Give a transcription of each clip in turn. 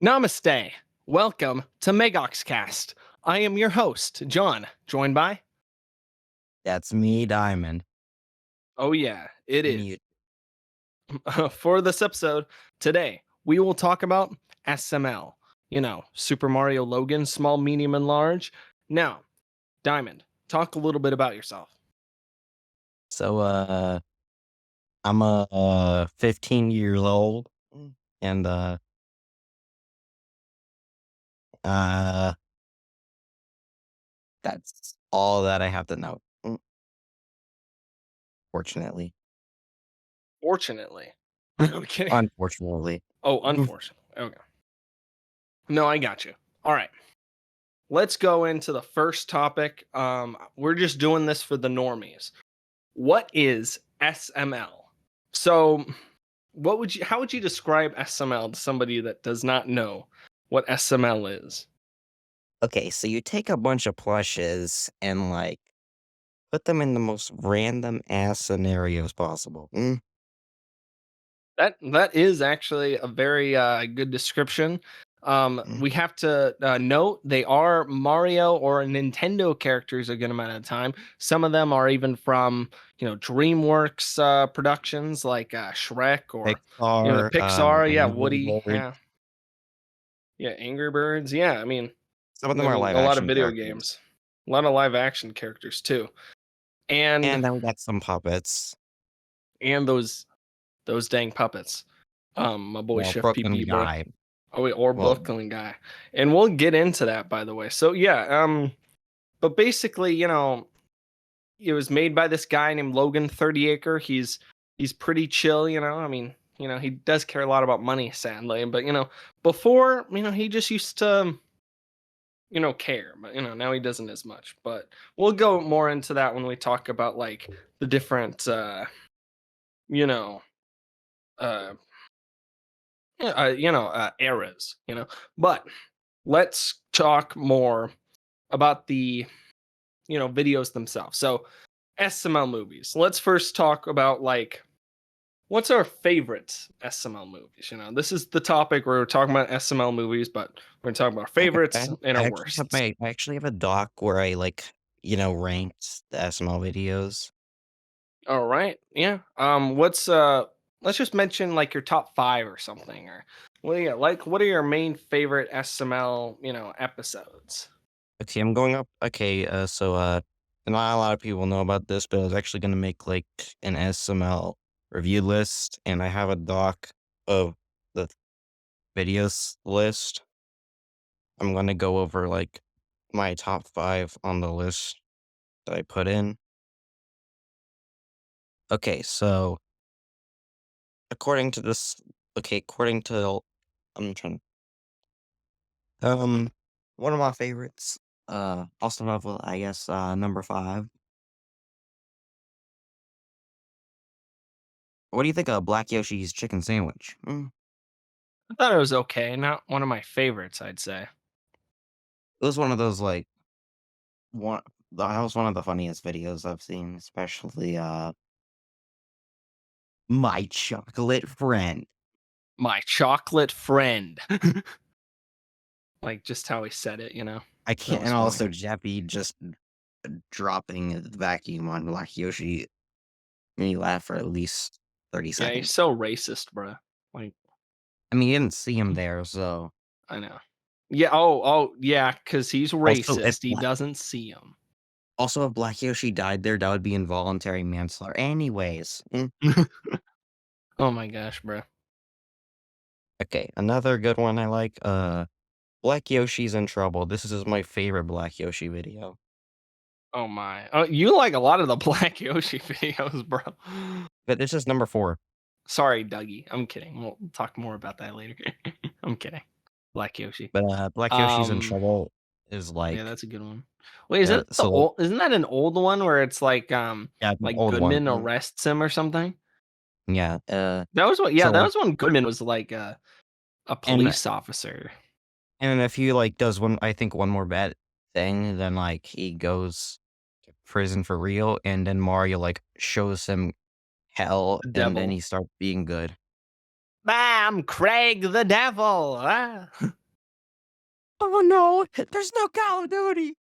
Namaste. Welcome to MegoxCast. I am your host, John, joined by. That's me, Diamond. Oh, yeah, it is. Mute. For this episode, today, we will talk about SML. Super Mario Logan, small, medium, and large. Now, Diamond, talk a little bit about yourself. So, I'm a 15 years old, and uh, that's all that I have to know. Fortunately, Fortunately. Okay. unfortunately. Oh, unfortunately. Okay. No, I got you. All right. Let's go into the first topic. We're just doing this for the normies. What is SML? So, how would you describe SML to somebody that does not know what SML is? Okay, so you take a bunch of plushes and put them in the most random ass scenarios possible. That is actually a very good description. Mm. We have to note they are Mario or Nintendo characters a good amount of time. Some of them are even from DreamWorks productions like Shrek or the Pixar, Pixar. Yeah, Angry Woody. Birds. Yeah, Angry Birds. Yeah, I mean, Some of them are and live a lot of action video characters, games, a lot of live action characters too, and and then we got some puppets. those dang puppets. My boy Well, Chef Brooklyn PP, bro. guy. Oh, wait, or Well, Brooklyn guy, and we'll get into that by the way. So yeah, but basically, it was made by this guy named Logan 30 Acre. He's pretty chill, I mean, he does care a lot about money, sadly, but before, he just used to care, but now he doesn't as much. But we'll go more into that when we talk about like the different you know uh eras, but let's talk more about the videos themselves. So SML movies, let's first talk about like what's our favorite SML movies. This is the topic where we're talking about SML movies, but we're gonna talk about our favorites okay. and our worsts. I actually have a doc where I ranked the SML videos. All right. Yeah. What's let's just mention like your top 5 or something, or what are your main favorite SML, episodes? Okay, I'm going up. Okay, not a lot of people know about this, but I was actually gonna make like an SML review list, and I have a doc of the videos list. I'm gonna go over like my top 5 on the list that I put in. Okay, so according to this, according to I'm trying. Um, one of my favorites. I'll start off with I guess number 5. What do you think of Black Yoshi's chicken sandwich? I thought it was okay, not one of my favorites, I'd say. It was one of those one. That was one of the funniest videos I've seen, especially my chocolate friend. My chocolate friend. Like just how he said it, I that can't, was and funny. also Jeffy just dropping the vacuum on Black Yoshi made me laugh for at least 30 Yeah, he's seconds. so racist, bro. Like, I mean, you didn't see him there, so I know. Yeah. Oh, yeah. Because he's also racist. He doesn't see him. if Black Yoshi died there, that would be involuntary manslaughter. Anyways, Oh my gosh, bro. okay, another good one I like. Black Yoshi's in trouble. This is my favorite Black Yoshi video. Oh my. Oh, you like a lot of the Black Yoshi videos, bro. But this is number 4. Sorry, Dougie. I'm kidding. We'll talk more about that later. I'm kidding. Black Yoshi. But Black Yoshi's in Um. trouble is Yeah, that's a good one. Wait, is it the so old? Isn't that an old one where it's yeah, the like old one. Goodman arrests him or something? Yeah. That was what. Yeah, So that was when Goodman was like a and police officer. and if he does one, I think one more bad thing, then he goes to prison for real, and then Mario shows him hell, The and then devil. he starts being good. I'm Craig the Devil. Ah. Oh no, there's no Call of Duty.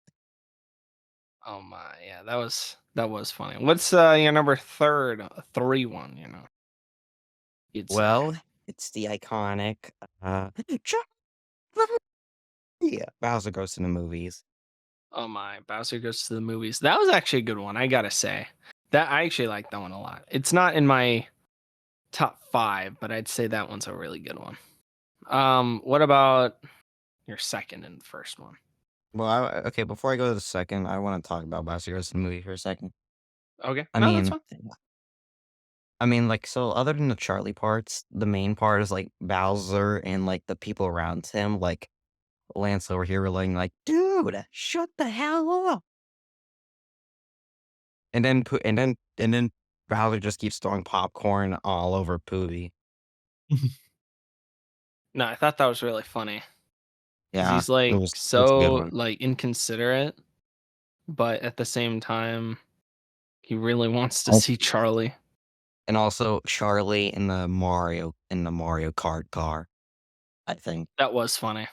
Oh my, yeah, that was funny. What's your number third 3 one? You'd say. Well, it's the iconic Chuck yeah, Bowser Goes to the Movies. Oh my, Bowser Goes to the Movies. That was actually a good one. I gotta say that I actually like that one a lot. It's not in my top five, but I'd say that one's a really good one. What about your second and first one? Well, okay, before I go to the second, I want to talk about Bowser Goes to the Movie for a second. Okay, I no, that's mean, fine. like, so other than the Charlie parts, the main part is like Bowser and like the people around him, like Lance over here, relaying like, "Dude, shut the hell up!" And then Bowser just keeps throwing popcorn all over Poobie. No, I thought that was really funny because Yeah, he's like it was a good so one. like inconsiderate, but at the same time, he really wants to see Charlie. And also Charlie in the Mario Kart car, I think. That was funny.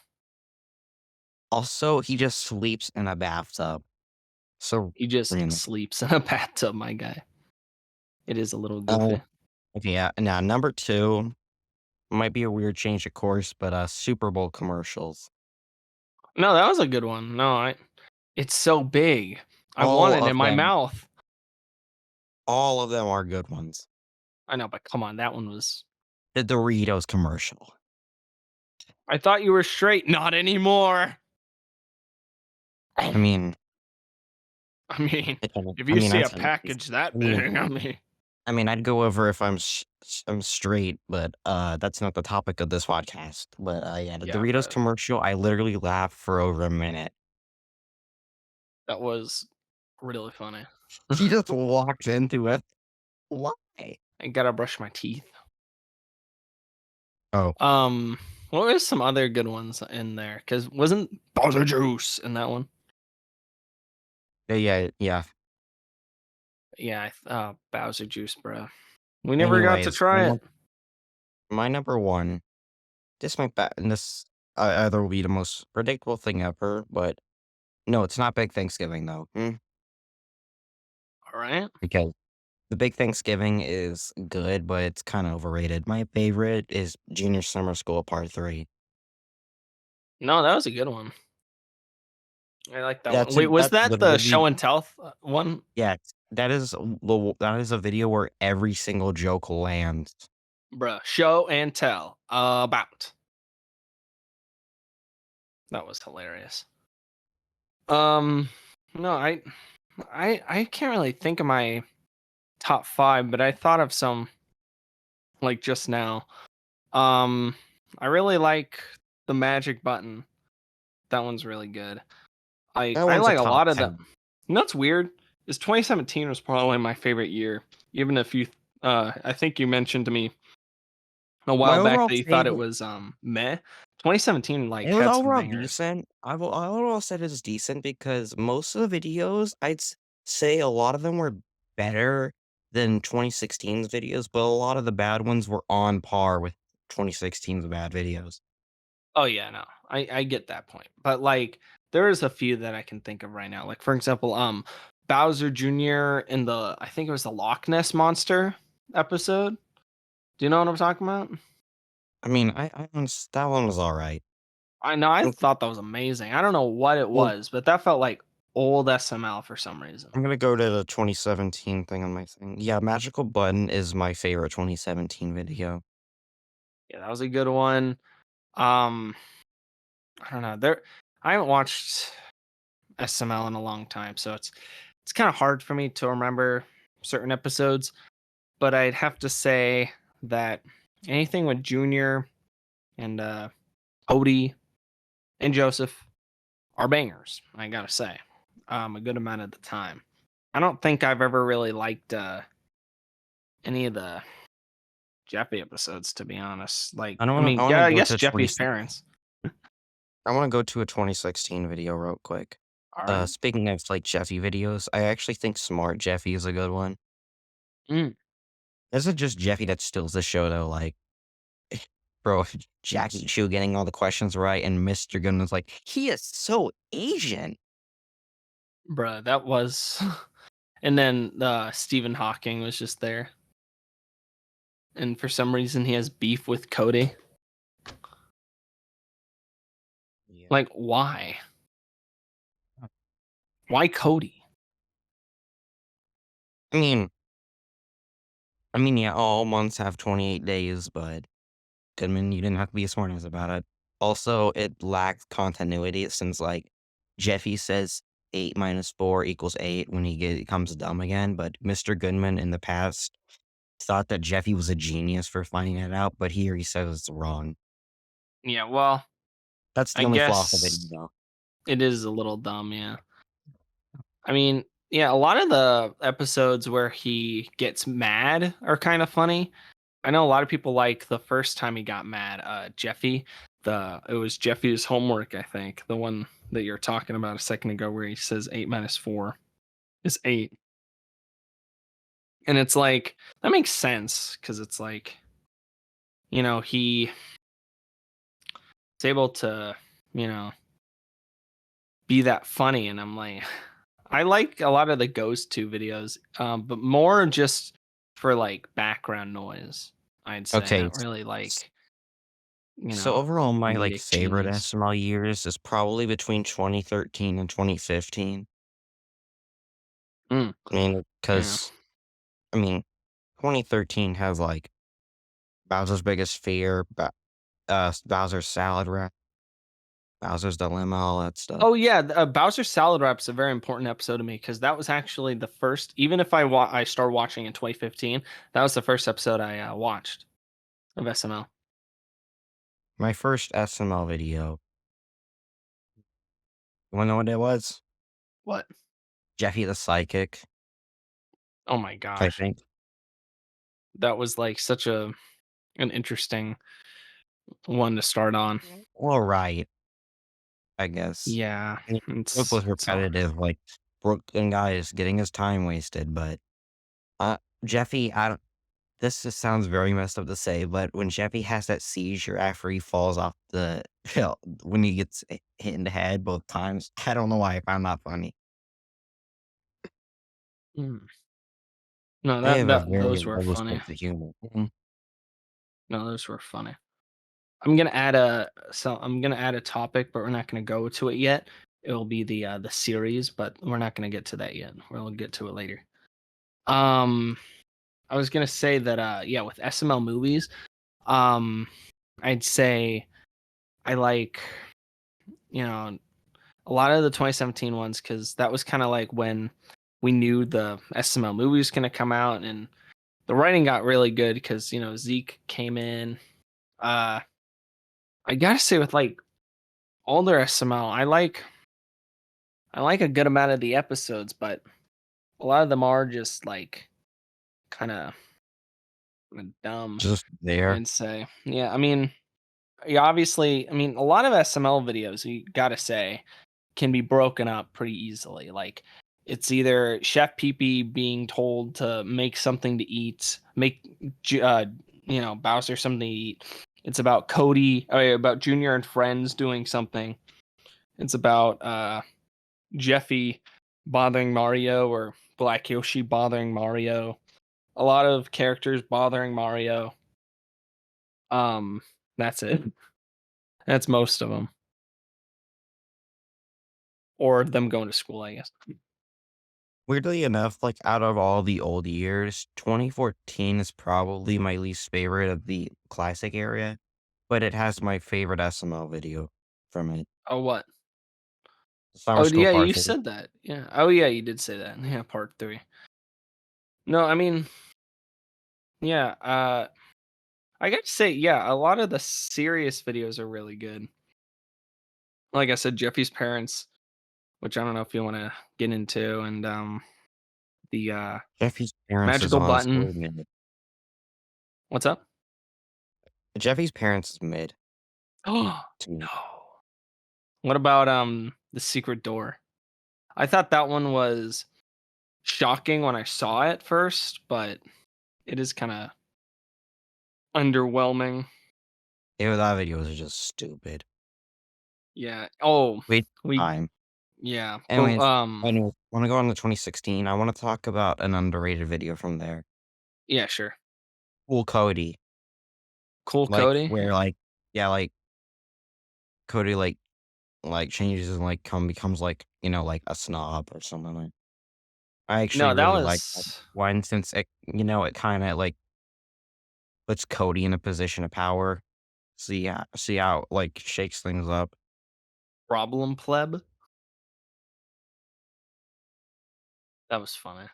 Also, he just sleeps in a bathtub. So He just random. sleeps in a bathtub, my guy. It is a little Uh, goofy. okay, yeah. Now number 2 might be a weird change of course, but Super Bowl commercials. No, that was a good one. No, it's so big. I want All it in of my them, mouth. all of them are good ones. I know, but come on, that one was. The Doritos commercial. I thought you were straight. Not anymore. I mean, I mean, it, if I you mean, see I a tell you, package that I mean, big, I mean, I'd go over if I'm straight, but that's not the topic of this podcast. But yeah, the yeah, Doritos but commercial, I literally laughed for over a minute. that was really funny. She just walked into it. Why? I gotta brush my teeth. Oh, Um, what were some other good ones in there? Because wasn't Bowser Juice in that one? yeah, yeah, yeah. Yeah, Bowser Juice, bro. We never got to Anyways, try it, my number one. This might be, and this either will be the most predictable thing ever, but no, it's not Big Thanksgiving though. all right? Because the Big Thanksgiving is good, but it's kind of overrated. My favorite is Junior Summer School Part 3. No, that was a good one. I like that one. That's Wait, it. was That's that the literally show and tell one? yeah. That is a video where every single joke lands. Bruh, show and tell about. That was hilarious. Um, no, I can't really think of my top five, but I thought of some like just now. Um, I really like the magic button. That one's really good. I That I one's a like a top lot of them. 10. You know what's weird? Is 2017 was probably my favorite year. Even if you I think you mentioned to me a My while back overall that you thought it favorite, was meh. 2017 like it was had some overall bangers. decent. I overall said it's decent because most of the videos, say a lot of them were better than 2016's videos, but a lot of the bad ones were on par with 2016's bad videos. Oh yeah, no. I get that point. But like there is a few that I can think of right now. Like for example, Bowser Jr. in the I think it was the Loch Ness Monster episode. Do you know what I'm talking about? I mean, that one was all right. I know I Mm, thought that was amazing. I don't know what it Well, was, but that felt like old SML for some reason. I'm gonna go to the 2017 thing on my thing. Yeah, Magical Button is my favorite 2017 video. Yeah, that was a good one. Um, I don't know. I haven't watched SML in a long time, so it's kind of hard for me to remember certain episodes. But I'd have to say that anything with Junior and Odie and Joseph are bangers. I gotta say, a good amount of the time. I don't think I've ever really liked any of the Jeffy episodes, to be honest. Like, I I mean, wanna yeah, I go guess to 20 Jeffy's parents. I wanna go to a 2016 video real quick. All right. Speaking of, like, Jeffy videos, I actually think Smart Jeffy is a good one. Mm. Is it just Jeffy that steals the show, though? Like, Bro, Jackie Chu getting all the questions right, and Mr. Goodman's like, he is so Asian. Bruh, that was. And then Stephen Hawking was just there, and for some reason he has beef with Cody. Yeah. Like, why? Why Cody? I mean, yeah, all months have 28 days, but Goodman, you didn't have to be a smartass about it. Also, it lacks continuity since, like, Jeffy says 8 minus 4 equals 8 when he becomes dumb again, but Mr. Goodman in the past thought that Jeffy was a genius for finding it out, but here he says it's wrong. Yeah, well, That's the I only flaw of the guess video. it is a little dumb, yeah. I mean, yeah, a lot of the episodes where he gets mad are kind of funny. I know a lot of people like the first time he got mad, Jeffy. It was Jeffy's homework, I think, the one that you're talking about a second ago, where he says 8 minus 4 is 8, and it's like that makes sense because it's like, he's able to, you know, be that funny, and I'm like, I like a lot of the Ghost 2 videos, but more just for like background noise, I'd say, Okay, not really like, so overall, my, like, comedic favorite genius. SML years is probably between 2013 and 2015. Mm, I mean, yeah. because I mean, 2013 has, like, Bowser's Biggest Fear, Bowser's Salad Wrap, Bowser's Dilemma, all that stuff. Oh yeah, Bowser Salad Wrap's a very important episode to me because that was actually the first. Even if I started watching in 2015, that was the first episode I watched of SML. My first SML video, you wanna know what it was? What? Jeffy the Psychic, Oh my I gosh, think. that was like such an interesting one to start on. Well, right, I guess. Yeah, And it it's was so. repetitive, like, Brooklyn guy is getting his time wasted, but, uh, Jeffy, I don't this just sounds very messed up to say, but when Jeffy has that seizure after he falls off the hill, when he gets hit in the head both times, I don't know why I found that funny. Mm. No, I that have a that very those were low funny. sense of humor. No, those were funny. I'm gonna add a topic, but we're not gonna go to it yet. It'll be the series, but we're not gonna get to that yet. We'll get to it later. Um, I was gonna say that yeah, with SML movies, um, I'd say I like, you know a lot of the 2017 ones because that was kind of like when we knew the SML movie was gonna come out, and the writing got really good because Zeke came in. Uh, I gotta say with like older SML, I like a good amount of the episodes, but a lot of them are just like kind of dumb, Just there. I'd say. Yeah, I mean, yeah, obviously, I mean, a lot of SML videos, you gotta say, can be broken up pretty easily. Like, it's either Chef Pee being told to make something to eat, make Bowser something to eat. It's about about Junior and friends doing something. It's about Jeffy bothering Mario or Black Yoshi bothering Mario. A lot of characters bothering Mario. Um, that's it. That's most of them, or them going to school, I guess. Weirdly enough, like out of all the old years, 2014 is probably my least favorite of the classic area, but it has my favorite SML video from it. Oh, what? Summer Oh, School yeah, Part you 3. said that. Yeah. Oh, yeah, you did say that. Yeah, part 3. No, I mean, yeah. I got to say, yeah, a lot of the serious videos are really good. Like I said, Jeffy's parents, which I don't know if you want to get into, and the Jeffy's parents is magical button. honestly mid. What's up? Jeffy's parents is mid Oh to me. no. What about the secret door? I thought that one was shocking when I saw it first, but it is kind of underwhelming. That video was just stupid. Yeah. Oh, Waste of we time. yeah, but Anyways, anyway, wanna go on to 2016, I wanna talk about an underrated video from there. yeah, sure. Cool Cody, Cool like, Cody. where, like yeah, like, Cody, changes and, like, becomes, like, like, a snob or something like I actually No, that really like that was one since it kinda, like, puts Cody in a position of power. See how, like, shakes things up. Problem Pleb. That was funny.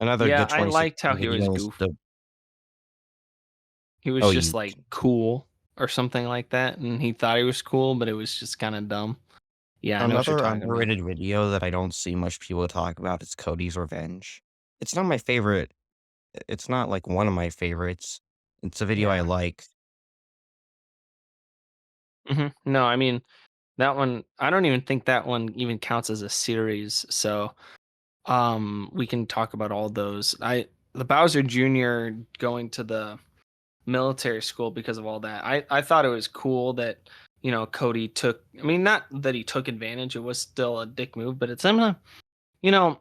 Another Yeah, good I liked how 2016 he was video is goof. the He was oh, just you like cool or something like that, and he thought he was cool, but it was just kind of dumb. Yeah, I know what you're another talking about. underrated video that I don't see much people talk about is Cody's Revenge. It's not my favorite. It's not, like, one of my favorites. It's a video I Yeah. like. No, I mean that one. I don't even think that one even counts as a series. So, we can talk about all those. The Bowser Jr. going to the military school because of all that. I thought it was cool that Cody took. I mean, not that he took advantage. It was still a dick move, but it's you know,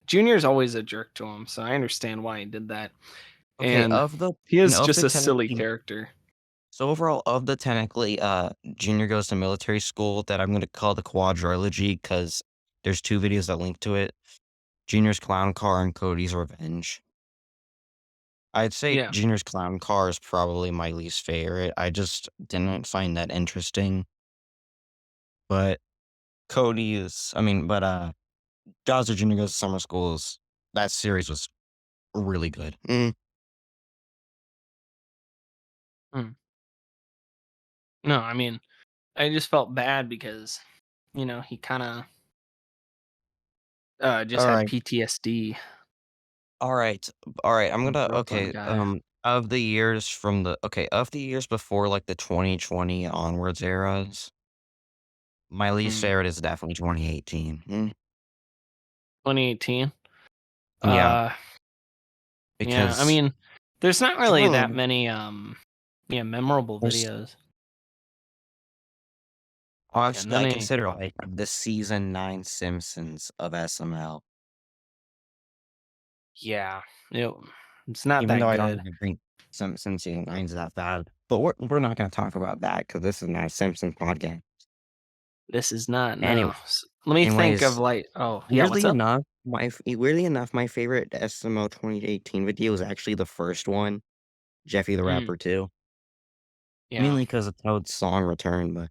Junior's always a jerk to him, so I understand why he did that. Okay, And he is of just the a silly technically character. so overall, of the technically, Junior Goes to Military School that I'm gonna call the quadrilogy because there's 2 videos that link to it, Junior's Clown Car and Cody's Revenge. I'd say Yeah. Junior's Clown Car is probably my least favorite, I just didn't find that interesting, but Bowser Jr. Goes to Summer Schools, that series was really good. Mm. No, I mean, I just felt bad because he kind of just had Alright, PTSD. alright, alright, I'm And gonna grew up on a guy. of the years before, like, the 2020 onwards eras, my least Mm. favorite is definitely 2018. 2018. Yeah, Uh, yeah. I because mean, there's not I really that don't know, many yeah, memorable there's videos. And honestly, then I they consider, like, the season 9 Simpsons of SML, yeah, it, it's not even though that I don't good. even think Simpsons season 9 is that bad, but we're not gonna talk about that because this is not a Simpsons podcast. This is not, no. Anyway Let me think of anyways, like, oh, yeah, what's up? weirdly enough, my favorite SMO 2018 video is actually the first one, Jeffy the Mm, Rapper 2, yeah. mainly because of Toad's song Return, but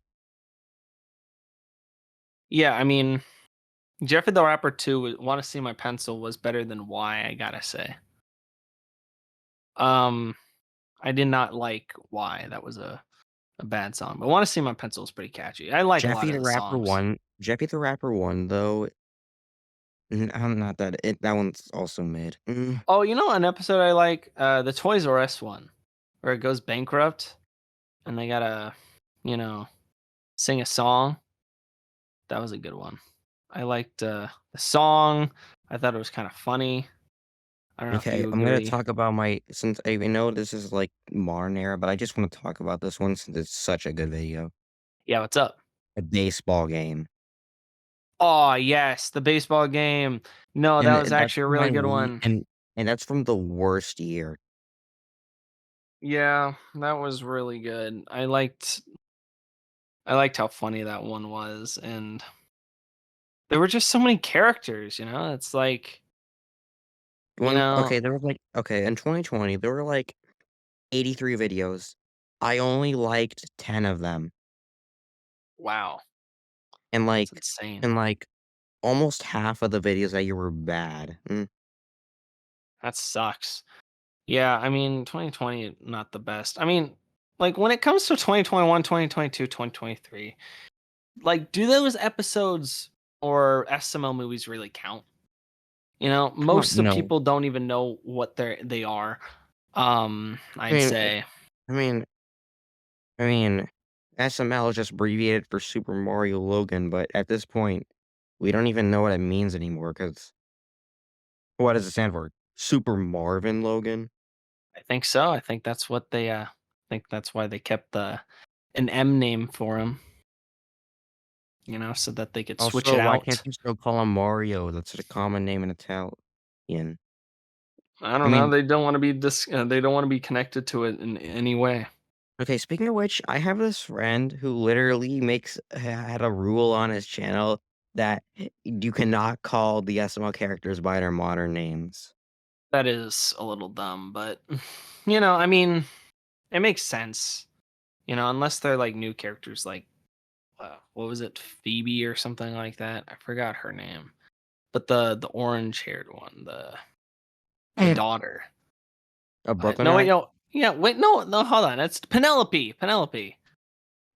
Yeah, I mean, Jeffrey the Rapper 2, Want to See My Pencil was better than Why, I gotta say. Um, I did not like Why. That was a bad song. But Want to See My Pencil is pretty catchy. I like a lot of the songs. Jeffy the Rapper 1, though, I'm not that one's also mid. Oh, an episode I like? The Toys R Us one, where it goes bankrupt and they gotta, you know, sing a song. That was a good one. I liked the song. I thought it was kind of funny. I don't know if Okay, you I'm gonna agree. talk about since I know this is, like, modern era, but I just wanna talk about this one since it's such a good video. Yeah, what's up? A baseball game. Oh, yes, the baseball game. No, that was That's actually a from my really good le one. and that's from the worst year. Yeah, that was really good. I liked how funny that one was, and there were just so many characters. It's like, you know, In 2020, there were, like, 83 videos. I only liked 10 of them, wow, and, that's like insane. and, like, almost half of the videos that year were bad. That sucks. Yeah, I mean, 2020 not the best. I mean, like when it comes to 2021, 2022, 2023, like do those episodes or SML movies really count? I don't Most of know. people don't even know what they are. I I'd mean say. I mean I mean, SML is just abbreviated for Super Mario Logan, but at this point, we don't even know what it means anymore. Because what does it stand for? Super Marvin Logan? I think so. I think that's what they think that's why they kept the an M name for him, so that they could switch Also, it why can't out. you still call him Mario? That's a common name in Italian. I I don't know. mean, They don't want to be they don't want to be connected to it in any way. okay, speaking of which, I have this friend who literally had a rule on his channel that you cannot call the SML characters by their modern names. That is a little dumb, but I mean, it makes sense. Unless they're like new characters, like what was it, Phoebe or something like that? I forgot her name, but the orange haired one, the daughter. A Brooklyn No, wait, guy? no, yeah, wait, no, no, hold on, it's Penelope. Penelope.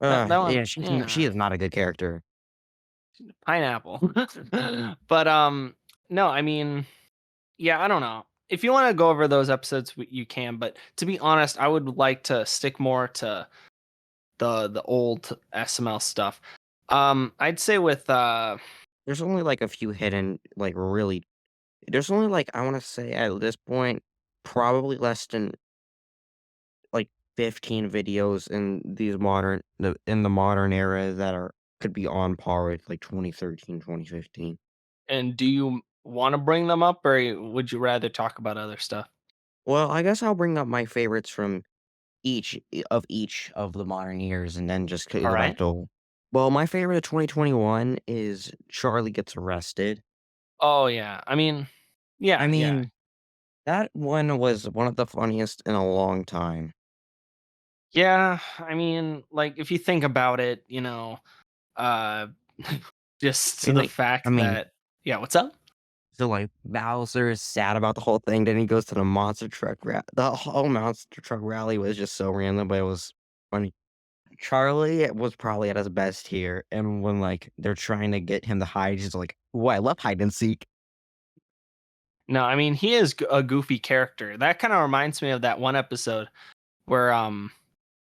That one, Yeah, she yeah, is not a good character. pineapple. But no, I mean, yeah, I don't know. If you want to go over those episodes, you can. But to be honest, I would like to stick more to the old SML stuff. I'd say with There's only like a few hidden, like really. There's only like I want to say at this point, probably less than like 15 videos in the modern era that are could be on par with like 2013, 2015. and do you want to bring them up, or would you rather talk about other stuff? Well, I guess I'll bring up my favorites from each of the modern years and then just All go back right. to. Well, my favorite of 2021 is Charlie Gets Arrested. Oh yeah. I mean, I yeah, yeah, mean, that one was one of the funniest in a long time. yeah. I mean, like if you think about it, uh, I just mean, the like, I fact mean, that yeah. What's up? so like Bowser is sad about the whole thing. Then he goes to the monster truck. The whole monster truck rally was just so random, but it was funny. Charlie was probably at his best here, and when like they're trying to get him to hide, he's like, "Oh, I love hide and seek." No, I mean he is a goofy character. That kind of reminds me of that one episode where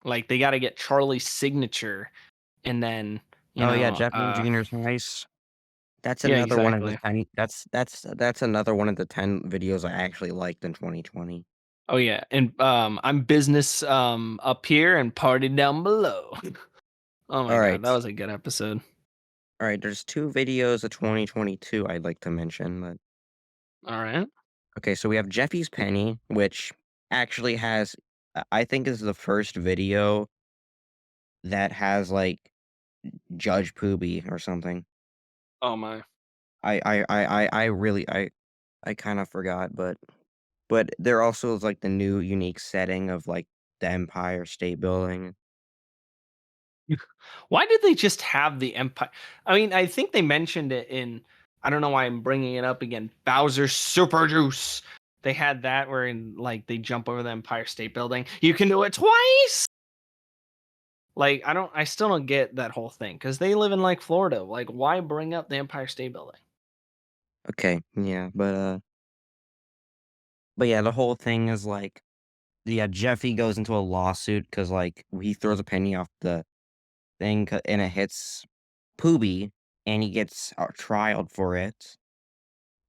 like they got to get Charlie's signature, and then Oh yeah, Jeffrey Jr.'s nice. That's yeah, another one of the exactly. 10 that's another one of the 10 videos I actually liked in 2020. Oh yeah, and I'm business up here and party down below. Oh my god, that Alright. was a good episode. Alright, there's 2 videos of 2022 I'd like to mention, but All right. okay, so we have Jeffy's Penny, which actually has I think is the first video that has, like, Judge Poobie or something. Oh my. I really I kinda forgot, but there also is, like, the new unique setting of, like, the Empire State Building. Why did they just have the Empire? I mean, I think they mentioned it in. I don't know why I'm bringing it up again. Bowser's Super Juice. They had that where like they jump over the Empire State Building. You can do it twice. Like I don't. I still don't get that whole thing because they live in like Florida. Like why bring up the Empire State Building? Okay, yeah, but yeah, the whole thing is, like yeah, Jeffy goes into a lawsuit because like, he throws a penny off the thing and it hits Poobie, and he gets, trialed for it,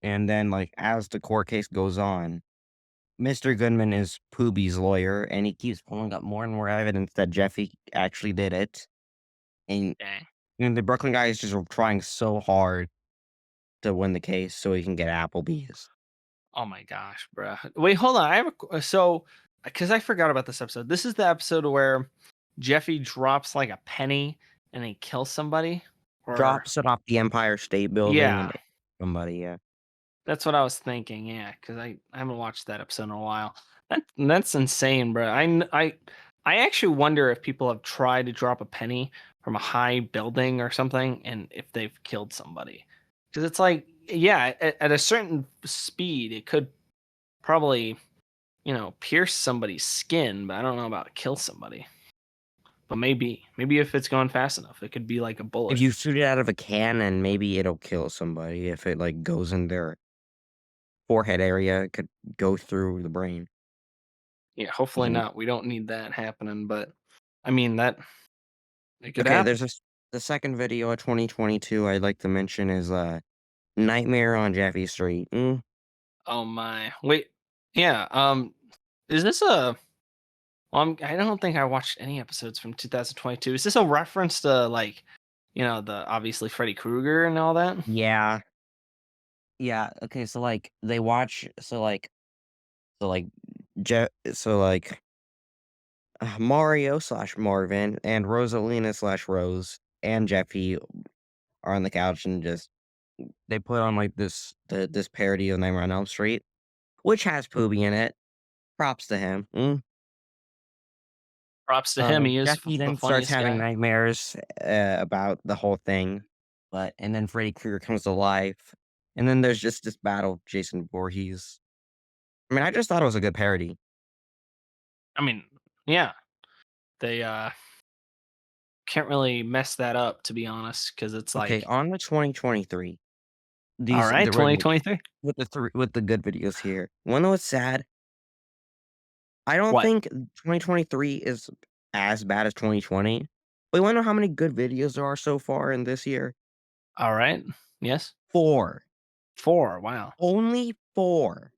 and then, like, as the court case goes on, Mr. Goodman is Poobie's lawyer, and he keeps pulling up more and more evidence that Jeffy actually did it, and, Dang. the Brooklyn guy is just trying so hard to win the case so he can get Applebee's. Oh my gosh, bruh. Wait, hold on. I have so because I forgot about this episode. This is the episode where Jeffy drops like a penny and he kills somebody, or Drops it off the Empire State Building and yeah. hits somebody, yeah. That's what I was thinking. Yeah, because I haven't watched that episode in a while. That's insane, bro. I actually wonder if people have tried to drop a penny from a high building or something, and if they've killed somebody. Because it's like, yeah, at a certain speed, it could probably pierce somebody's skin, but I don't know about kill somebody. But maybe if it's going fast enough, it could be like a If bullet. you shoot it out of a cannon, maybe it'll kill somebody if it, like, goes in their forehead area, it could go through the brain. Yeah, hopefully And not. We don't need that happening, but I mean that it could okay, happen. the second video of 2022 I'd like to mention is, Nightmare on Jeffy Street. Oh my. Wait. Yeah, is this Well, I don't think I watched any episodes from 2022. Is this a reference to like, the obviously Freddy Krueger and all that? Yeah. Yeah, okay, so, like, they watch so, like, Mario/Marvin and Rosalina/Rose and Jeffy are on the couch and just they put on, like, this parody of Nightmare on Elm Street, which has Poobie in it. Props to him. Props to him. He is Jeffy the then starts funniest having guy. nightmares, about the whole thing, and then Freddy Krueger comes to life, and then there's just this battle of Jason Voorhees. I mean, I just thought it was a good parody. I mean, yeah, they can't really mess that up, to be honest, because it's Okay, like, on to 2023. all These right, the red 2023. with the good videos here. Wanna know what's sad? I don't What? think 2023 is as bad as 2020. But you wanna know how many good videos there are so far in this year? All right. Yes. 4. 4. Wow. Only 4.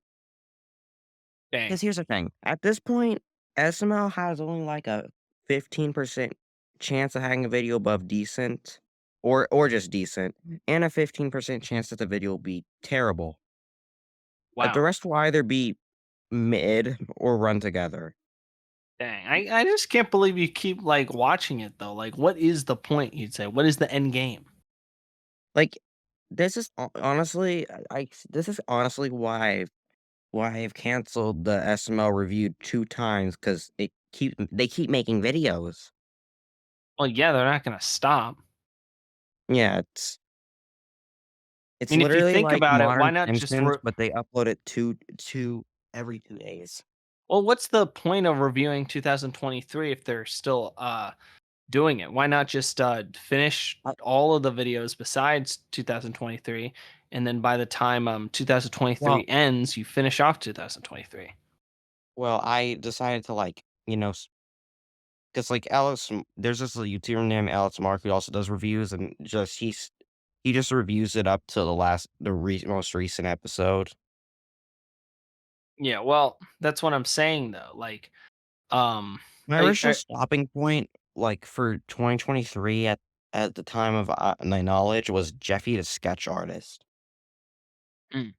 Dang. Because here's the thing, at this point, SML has only, like, a 15% chance of having a video above decent, or just decent, and a 15% chance that the video will be terrible. The Wow. rest will either be mid or run together. Dang. I just can't believe you keep like watching it though. Like, what is the point, you'd say? What is the end game? Like, this is honestly, this is honestly why I've canceled the SML review 2 times because they keep making videos. Well, yeah, they're not gonna stop. Yeah, I it's mean, if you literally think like about it, why modern not just Simpsons, but they upload it 2 every 2 days. well, what's the point of reviewing 2023 if they're still doing it? Why not just finish I all of the videos besides 2023, and then by the time well 2023 ends, you finish off 2023? I decided to, like, 'cause, like, there's this YouTuber named Alex Mark who also does reviews, and he just reviews it up to the most recent episode. Yeah, well, that's what I'm saying though. Like, um, My original I stopping point, like, for 2023 at the time of, my knowledge was Jeffy the sketch artist, mm,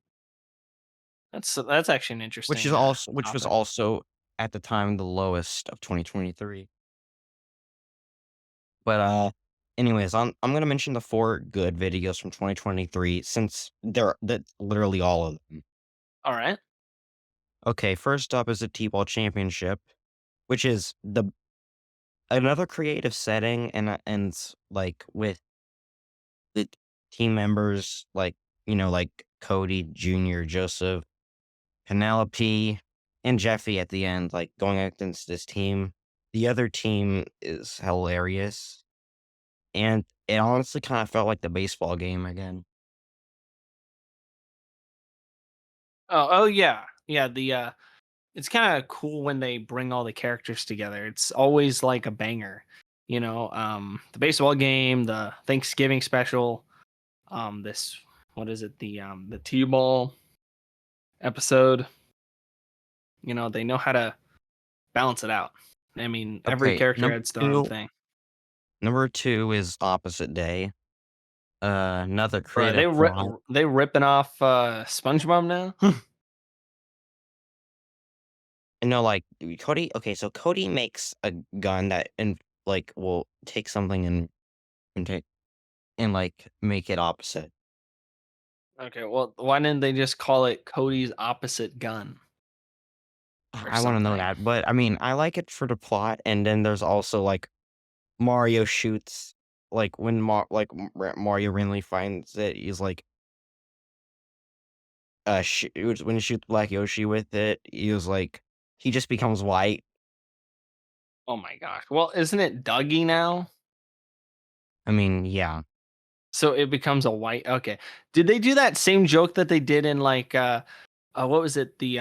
that's actually an interesting which was topic. also at the time the lowest of 2023. But, anyways, I'm gonna mention the 4 good videos from 2023 since that's literally all of them. All right. Okay, first up is the T-ball championship, which is another creative setting like, with the team members, like, like Cody Jr., Joseph, Penelope, and Jeffy at the end, like, going against this team. The other team is hilarious, and it honestly kinda felt like the baseball game again. Oh yeah. Yeah, it's kind of cool when they bring all the characters together. It's always like a banger. The baseball game, the Thanksgiving special, this what is it? The T-ball episode. They know how to balance it out. I mean, every Okay, character adds their own thing. number 2 is Opposite Day, another Bro, creative plot. they ripping off SpongeBob now? And no, like, Cody okay, so Cody makes a gun that will take something and take and, like, make it opposite. Okay, well, why didn't they just call it Cody's opposite gun or I wanna know something? that, but, I mean, I like it for the plot, and then there's also, like, Mario shoots like, when Mario randomly finds it, he's like, when he shoots Black Yoshi with it, he just becomes white. Oh my gosh. Well, isn't it Dougie now? I mean, yeah. So it becomes a white. Okay. Did they do that same joke that they did in like what was it? The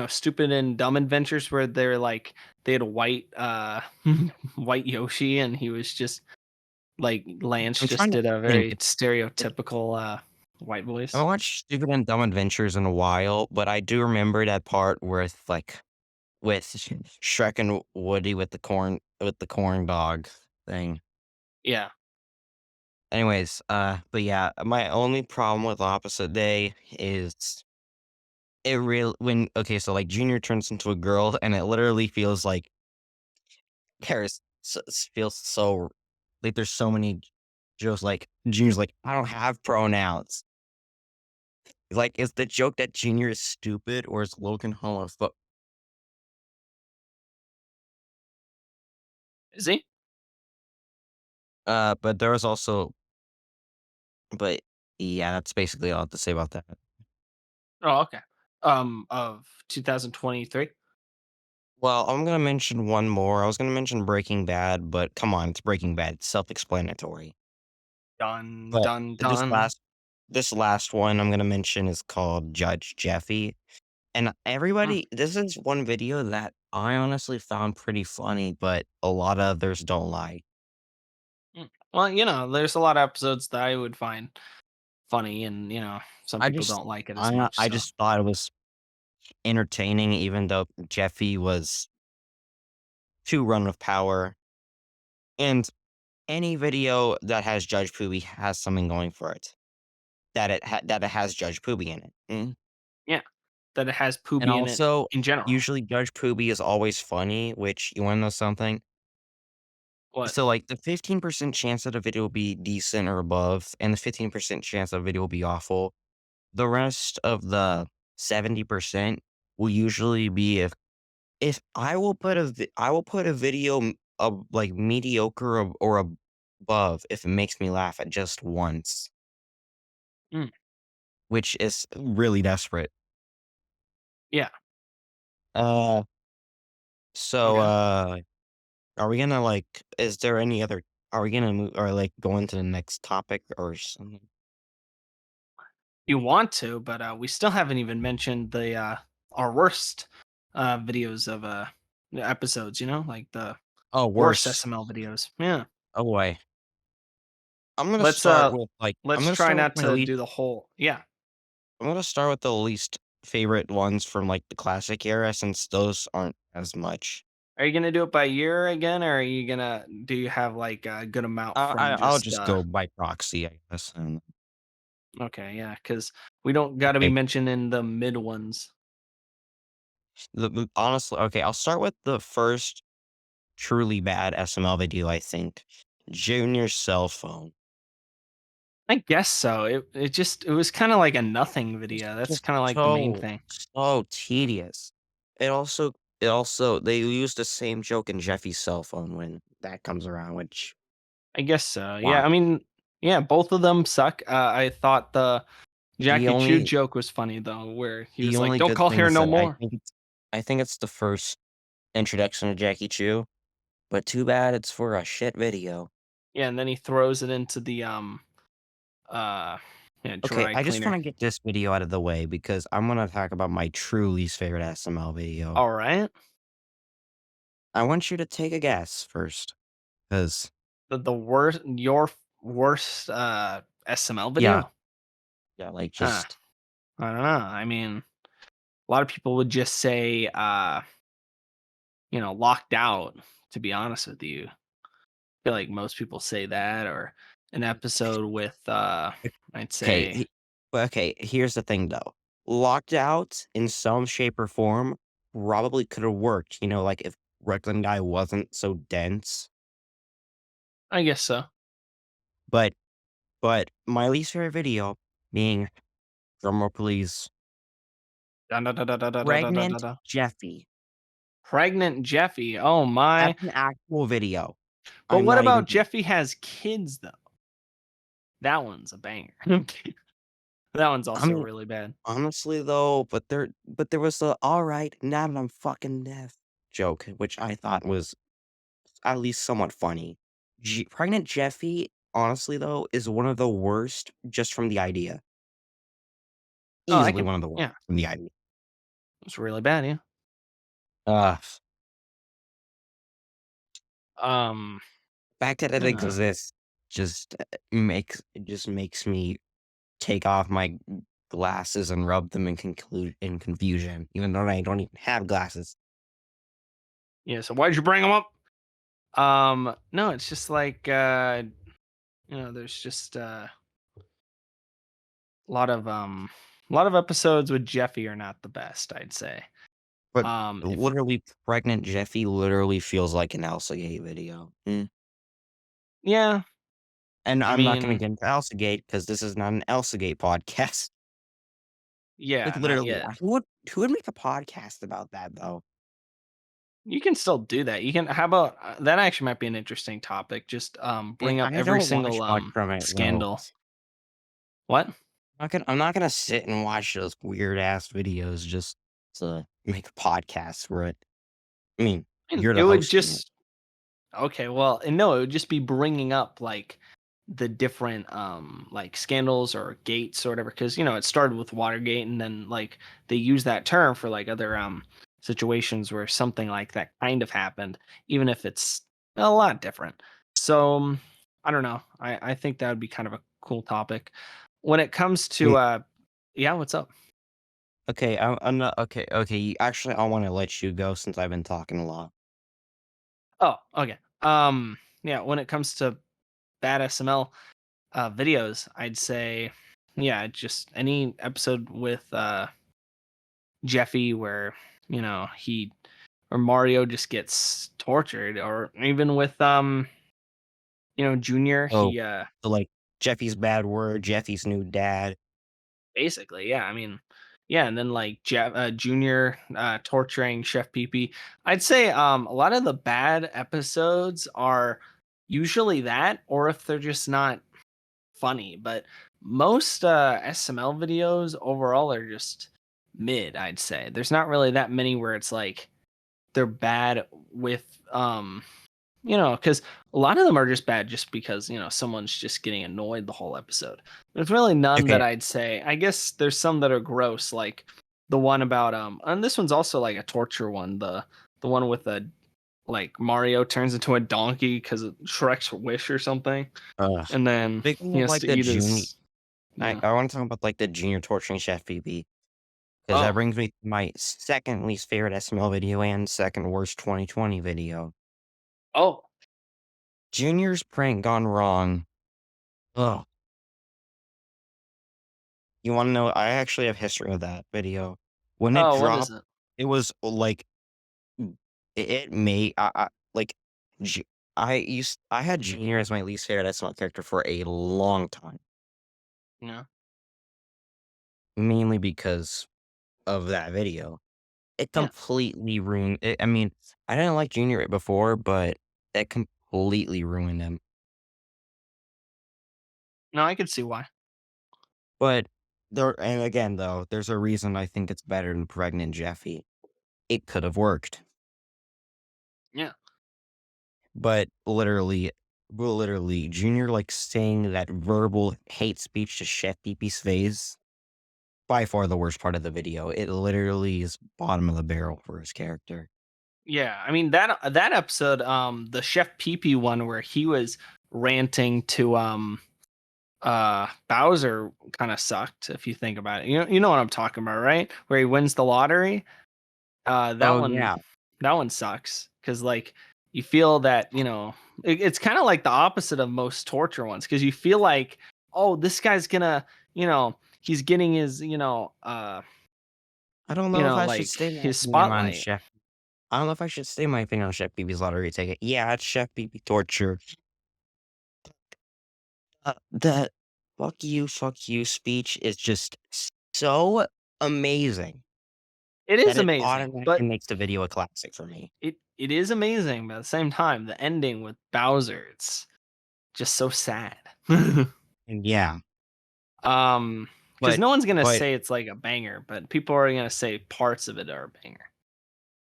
Stupid and Dumb Adventures where they're like they had a white white Yoshi and he was just like Lance I'm just trying to did a think. very stereotypical white I voice. haven't watched Stupid and Dumb Adventures in a while, but I do remember that part where it's like with Shrek and Woody with the corn dog thing. Yeah. Anyways, but yeah, my only problem with Opposite Day is it real when okay, so like Junior turns into a girl and it literally feels like feels so like there's so many jokes like Junior's like, I don't have pronouns. Like, is the joke that Junior is stupid or is Logan homophobic? Is he? But there was also but yeah, that's basically all I have to say about that. Oh, okay. Of 2023. Well, I'm gonna mention one more. I was gonna mention Breaking Bad, but come on, it's Breaking Bad. It's self-explanatory. Dun But dun dun. this last one I'm gonna mention is called Judge Jeffy. And Mm, everybody this is one video that I honestly found pretty funny, but a lot of others don't like. Well, there's a lot of episodes that I would find funny, and some I people just don't like it as much. I So just thought it was entertaining even though Jeffy was too run with power. And any video that has Judge Poopy has something going for it. That it has Judge Poopy in it. yeah, that it has And poopy in it also, in general. usually Judge Poopy is always funny, which you wanna know something? What? So, like, the 15% chance that a video will be decent or above, and the 15% chance that a video will be awful, the rest of the 70% will usually be if I will put a video of, like, mediocre or above if it makes me laugh at just once, Mm, which is really desperate. yeah. Uh, so, Okay. are we gonna, like is there any other are we gonna move or, like, go into the next topic or something? You want to, but we still haven't even mentioned the our worst videos of episodes. Like the Oh, worst worse. SML videos. Yeah. Oh, boy. Let's uh I'm let's gonna try start with not to do the whole. Yeah. I'm gonna start with the least favorite ones from, like, the classic era since those aren't as much. Are you gonna do it by year again, or are you gonna do you have like a good amount from I'll just just go by proxy, I guess, and okay, yeah, because we don't got to be okay. mentioning the mid ones. The honestly okay, I'll start with the first truly bad SML video, I think. Junior's cell phone. I guess so. It was kind of like a nothing It's video. That's just kind of like the main thing. so tedious. It also they use the same joke in Jeffy's cell phone when that comes around, which I guess so. why? Yeah, I mean, yeah, both of them suck. I thought the The Jackie Chu only joke was funny though, where he the was like, only "Don't good call thing here is no that more." I think it's the first introduction to Jackie Chu, but too bad it's for a shit video. Yeah, and then he throws it into the uh yeah, Okay, dry I just cleaner. wanna get this video out of the way because I'm gonna talk about my true least favorite SML video. All right. I want you to take a guess first, because The worst your worst SML yeah, video? yeah, like, Huh. just I don't know. I mean, a lot of people would just say locked out, to be honest with you. I feel like most people say that, or an episode with I'd okay, say here's the thing, though. Locked Out in some shape or form probably could've worked, like, if Brooklyn Guy wasn't so dense, I guess so. but my least favorite video being drumroll please, Dun, dun, dun, dun, dun, dun, dun, dun, dun, Pregnant dun. Jeffy. Pregnant Jeffy. Oh That's my. an actual video. But I'm what not even about kidding. Jeffy has kids though? That one's a banger. That one's I also mean, really bad. honestly, though, but there was a "Alright, now that I'm fucking deaf" joke, which I thought was at least somewhat funny. Pregnant Jeffy, honestly, though, is one of the worst just from the idea. Oh, I Easily can. one of the worst Yeah, from the idea. it's really bad. Yeah. Uh, Um. the fact that it Yeah. exists just makes me take off my glasses and rub them in confusion, even though I don't even have glasses. Yeah. So why'd you bring him up? No, it's just like there's just a lot of episodes with Jeffy are not the best, I'd say. But If literally, pregnant Jeffy literally feels like an Elsagate video. Yeah, And I I'm not gonna mean, get into Elsagate because this is not an Elsagate podcast. Like, yeah, not literally, yet. who would make a podcast about that, though? You can still do that. You can. How about that? Actually, might be an interesting topic. Just bring up I every don't watch single much from it, though. scandal. What? I'm not gonna sit and watch those weird ass videos just to make a podcast for it. I mean, And you're it the would hosting it. just Okay, well, and no, it would just be bringing up like the different like scandals or gates or whatever, because it started with Watergate, and then like they use that term for like other situations where something like that kind of happened, even if it's a lot different. So I don't know. I think that would be kind of a cool topic. When it comes to Mm, yeah, what's up? okay, I'm not okay. Okay, actually, I want to let you go since I've been talking a lot. Oh, okay. Yeah, when it comes to bad SML videos, I'd say, yeah, just any episode with Jeffy where he or Mario just gets tortured, or even with Junior, Oh, he so like Jeffy's bad word, Jeffy's new dad. basically, yeah, I mean, yeah, and then like Junior torturing Chef Pee Pee. I'd say a lot of the bad episodes are usually that, or if they're just not funny, but most SML videos overall are just mid, I'd say. There's not really that many where it's like they're bad with cuz a lot of them are just bad just because, someone's just getting annoyed the whole episode. There's really none that Okay, I'd say. I guess there's some that are gross, like the one about and this one's also like a torture one, the one with a like Mario turns into a donkey cuz of Shrek's wish or something, uh, and then speaking he of has like to the eat junior, his I yeah. I want to talk about like the junior torturing Chef BB because that Oh. brings me to my second least favorite SML video and second worst 2020 video. Oh. Junior's prank gone wrong. Ugh. You wanna know, I actually have history of that video. When it Oh, what is dropped, it? it was, like, it made like, Ju I had Junior as my least favorite SML character for a long time, Yeah. mainly because of that video. It Yeah. completely ruined it. I mean, I didn't like Junior before, but it completely ruined him. No, I could see why. But and again, though, there's a reason I think it's better than Pregnant Jeffy. It could have worked. Yeah. But literally, Junior, like, saying that verbal hate speech to Chef Pee-Pee's face, by far the worst part of the video. It literally is bottom of the barrel for his character. Yeah. I mean that episode, the Chef Pee Pee one where he was ranting to Bowser kind of sucked if you think about it. You know what I'm talking about, right? Where he wins the lottery. That Oh, one yeah. that one sucks cuz like you feel that, it's kind of like the opposite of most torture ones, cuz you feel like, oh, this guy's going to, he's getting his, I don't know if I should like stay my his opinion on spotlight. Chef I don't know if I should stay my opinion on Chef Pee-Pee's lottery ticket. Yeah, it's Chef Pee-Pee torture. The fuck you" speech is just so amazing It that is it amazing, automatically but makes the video a classic for me. it is amazing, but at the same time, the ending with Bowser, it's just so sad. And yeah, Because but no one's gonna but say it's like a banger, but people are gonna say parts of it are a banger.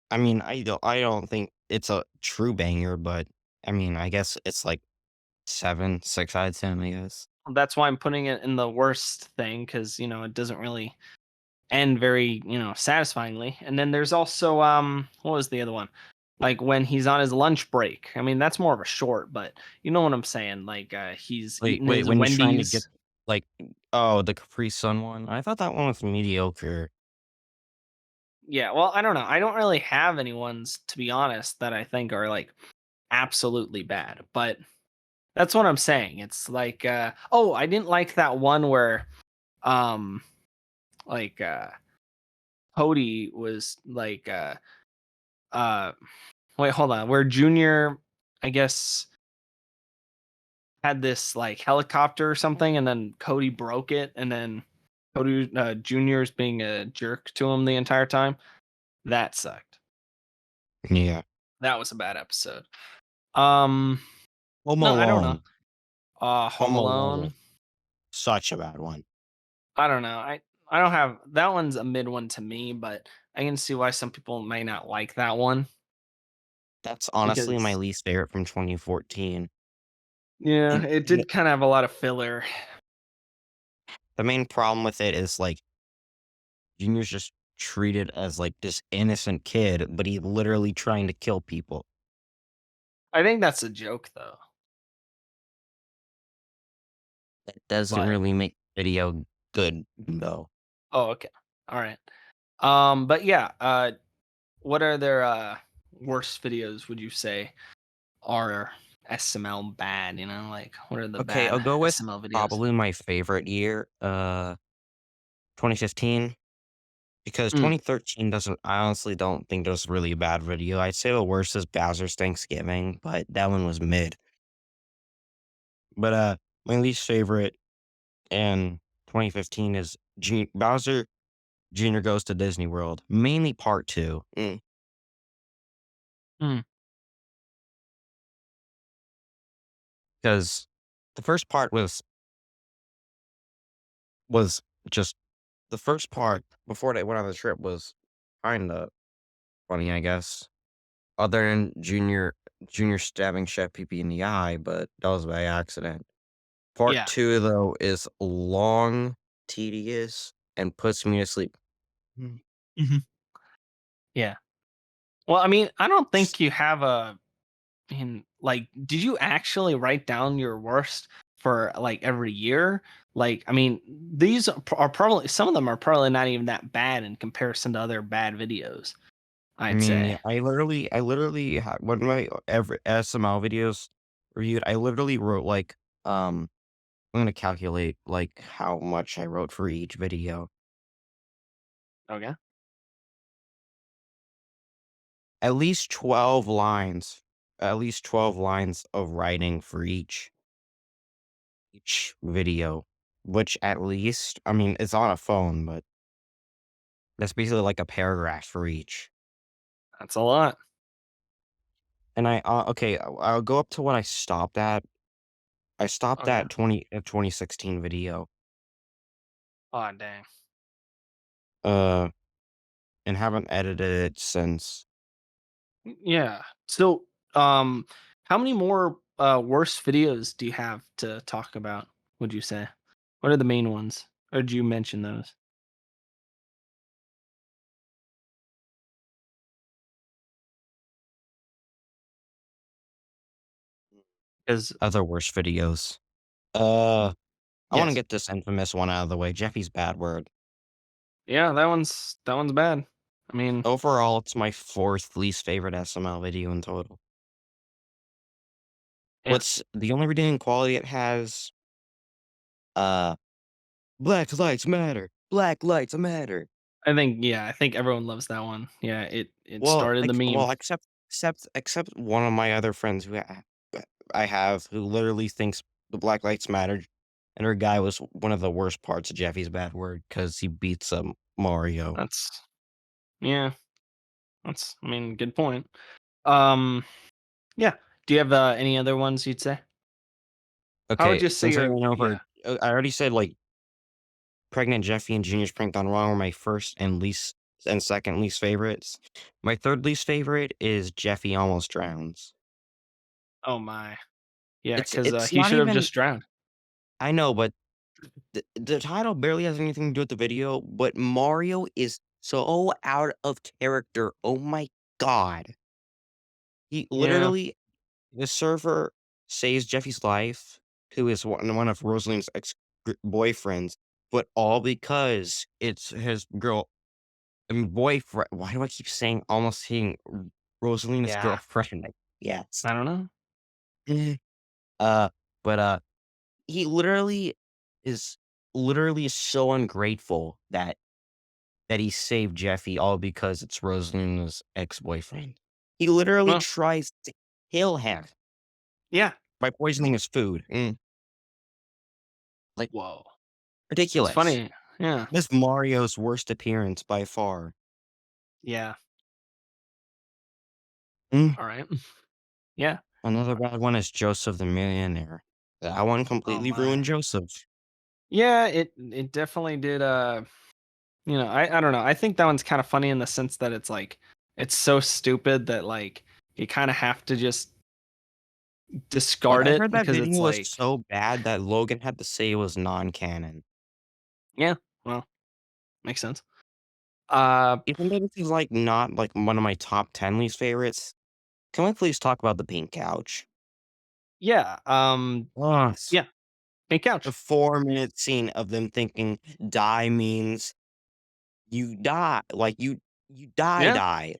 I mean, I don't think it's a true banger, but I mean, I guess it's like 7, 6 out of 10, I guess. That's why I'm putting it in the worst thing, because it doesn't really end very satisfyingly. And then there's also what was the other one? Like when he's on his lunch break. I mean, that's more of a short, but you know what I'm saying. Like he's eating Wait, his when he's trying to get Wendy's. like oh, the Capri Sun one? I thought that one was mediocre. Yeah, well, I don't know. I don't really have any ones, to be honest, that I think are like absolutely bad. But that's what I'm saying. It's like oh, I didn't like that one where um like Cody was like uh wait, hold on. Where Junior, I guess, had this like helicopter or something, and then Cody broke it, and then Cody Junior's being a jerk to him the entire time. That sucked. Yeah. That was a bad episode. Um, Home no, I don't know. Alone. Home Home Alone. Alone. Such a bad one. I don't know. I don't have that one's a mid one to me, but I can see why some people may not like that one That's honestly my because least favorite from 2014. yeah, And it did kind of have a lot of filler. the main problem with it is like Junior's just treated as like this innocent kid, but he literally trying to kill people. I think that's a joke though. That doesn't But really make the video good though. oh, okay, all right. But yeah, what are their worst videos? Would you say are SML bad? You know, like what are the Okay, I'll bad go with SML videos? probably my favorite year, 2015, because Mm, 2013 doesn't I honestly don't think there's really a bad video. I'd say the worst is Bowser's Thanksgiving, but that one was mid. But, my least favorite in 2015 is Bowser Jr. Goes to Disney World, mainly part 2. 'Cause the first part was just the first part before they went on the trip was kinda funny, I guess, other than Junior stabbing Chef Pee Pee in the eye, but that was by accident. Part yeah. 2, though, is long, tedious, and puts me to sleep. Mm. Mhm. Yeah. Well, I mean, I don't think you have a. I mean, like, did you actually write down your worst for like every year? Like, I mean, these are probably some of them are probably not even that bad in comparison to other bad videos. I I'd mean, say. yeah, I literally ha when my every SML videos reviewed, I literally wrote, like, I'm gonna calculate, like, how much I wrote for each video. Okay. At least 12 lines. At least 12 lines of writing for each video, which at least I mean, it's on a phone, but that's basically like a paragraph for each. That's a lot. And okay, I'll go up to what I stopped at. I stopped Okay. at 2016 video, Oh dang. uh, and haven't edited it since. Yeah. So, um, how many more worse videos do you have to talk about? Would you say? What are the main ones? Or did you mention those? Because Other worse videos. Uh, I wanna yes, get this infamous one out of the way, Jeffy's bad word. yeah, that one's bad. I mean, Overall, it's my 4th least favorite SML video in total. yeah, What's the only redeeming quality it has, uh, Black lives matter. Black lives matter. I think everyone loves that one. Yeah, it Well, started the meme. except one of my other friends I have who literally thinks the Black Lives Matter, and her guy was one of the worst parts of Jeffy's bad word because he beats Mario. That's yeah, that's I mean, good point. Um, yeah. Do you have any other ones you'd say? I would Okay, just say since I you're went over, yeah. I already said like Pregnant Jeffy and Junior's Prank Gone Wrong were my first and second least favorites. My third least favorite is Jeffy Almost Drowns. Oh my. Yeah, because It's he not should have even just drowned. I know, but the title barely has anything to do with the video, but Mario is so out of character. Oh my god. He Yeah, literally the server saves Jeffy's life, who is one of Rosalind's ex boyfriends, but all because it's his girl I mean, boyfriend. Why do I keep saying almost saying Rosalina's Yeah, girlfriend? Like, yes. I don't know. Eh. Uh, but he is literally so ungrateful that he saved Jeffy all because it's Rosalina's ex-boyfriend. He literally Well, tries to kill him yeah. by poisoning his food. Like, Whoa, it's ridiculous. funny. Yeah, This Mario's worst appearance by far. yeah. Mm. All right. Yeah. Another bad one is Joseph the Millionaire. That one Oh completely my. ruined Joseph. Yeah, it definitely did. I don't know. I think that one's kind of funny in the sense that it's like it's so stupid that like you kind of have to just But discard I it heard that because it's video was like, so bad that Logan had to say it was non-canon. yeah, well, makes sense. Uh, Even though this is, like, not, like, one of my top 10 least favorites, can we please talk about the pink couch? yeah, Ugh, yeah, pink the couch. 4-minute scene of them thinking die means you die, like, you Yeah, die,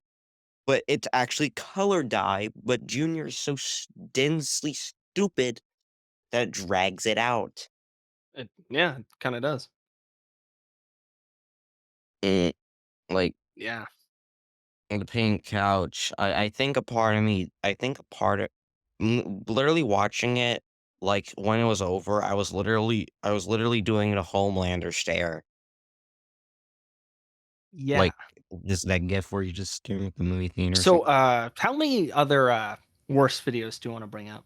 but it's actually color dye, but Junior is so densely stupid that it drags it out. it kind of does. Mm, like, Yeah, the pink couch, I think a part of me I think a part of literally watching it, like, when it was over, I was literally doing a Homelander stare. yeah. Like, just that gif where you just staring at the movie theater or So, something. how many other worst videos do you want to bring up?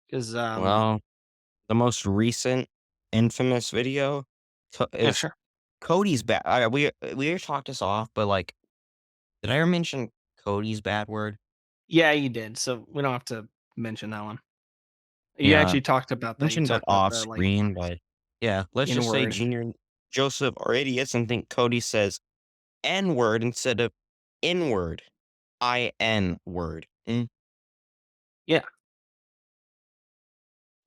Because Well, the most recent infamous video yeah, is sure. Cody's bad. We already talked this off, but, like, did I ever mention Cody's bad word? Yeah, you did. So we don't have to mention that one. You Yeah, actually talked about that. You mentioned it talked about off the like screen, but yeah, let's in just say word. Junior and Joseph are idiots and think Cody says N word instead of N word. IN word. Yeah.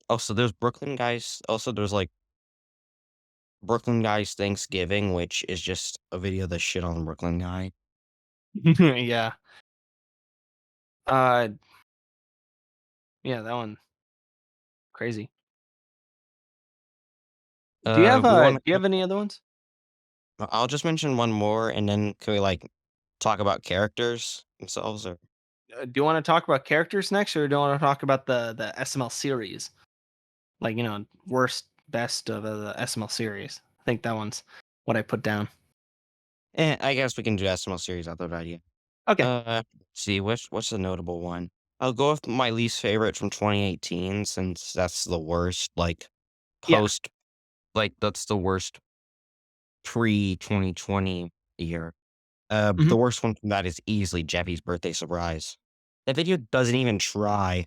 Also, there's Brooklyn guys. Also, there's like Brooklyn Guys Thanksgiving, which is just a video that shit on Brooklyn Guy. Yeah. Uh, yeah, that one crazy. We Do want you to. have any other ones? I'll just mention one more, and then can we like talk about characters themselves? Or Do you want to talk about characters next, or do you want to talk about the SML series? Like, worst, best of the SML series. I think that one's what I put down. I guess we can do SML series out of idea. Okay. See what's the notable one? I'll go with my least favorite from 2018 since that's the worst. Like Yeah. post, like that's the worst pre 2020 year. The Hmm. worst one from that is easily Jeffy's birthday surprise. That video doesn't even try.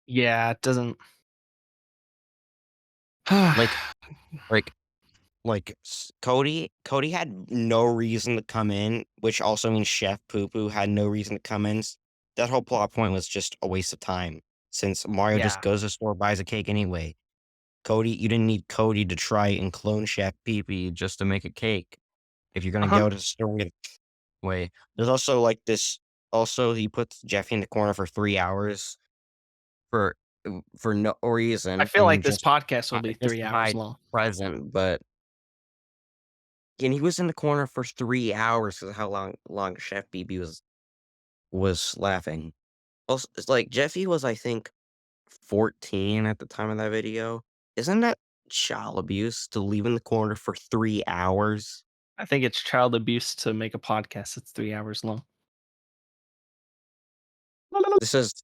Yeah, it doesn't. Like, like, Cody had no reason to come in, which also means Chef Poo Poo had no reason to come in. That whole plot point was just a waste of time, since Mario just Yeah. goes to the store, buys a cake anyway. You didn't need Cody to try and clone Chef Pee Pee just to make a cake. If you're Uh gonna huh. go to the store and get way. There's also like this. Also, he puts Jeffy in the corner for 3 hours for for no I reason. I feel like mean, this podcast will be just 3 hours hide long. present, but and he was in the corner for 3 hours because of how long Chef BB was laughing. Also, it's like Jeffy was, I think, 14 at the time of that video. Isn't that child abuse to leave in the corner for 3 hours? I think it's child abuse to make a podcast that's 3 hours long. This is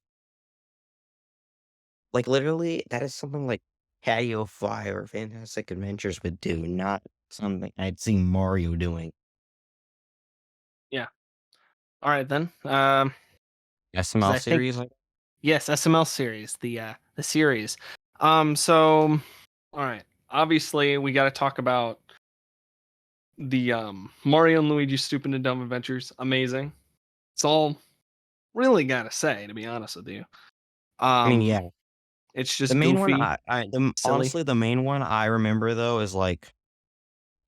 like literally that is something like Patio 5 or Fantastic Adventures would do, not something I'd see Mario doing. Yeah. All right then. Because SML I think series, like yes, SML series, the series. So all right. Obviously, we got to talk about the Mario and Luigi Stupid and Dumb Adventures. Amazing. It's all really got to say, to be honest with you. I mean, Um, yeah. it's The just main one goofy, I the silly. honestly, the main one I remember though is like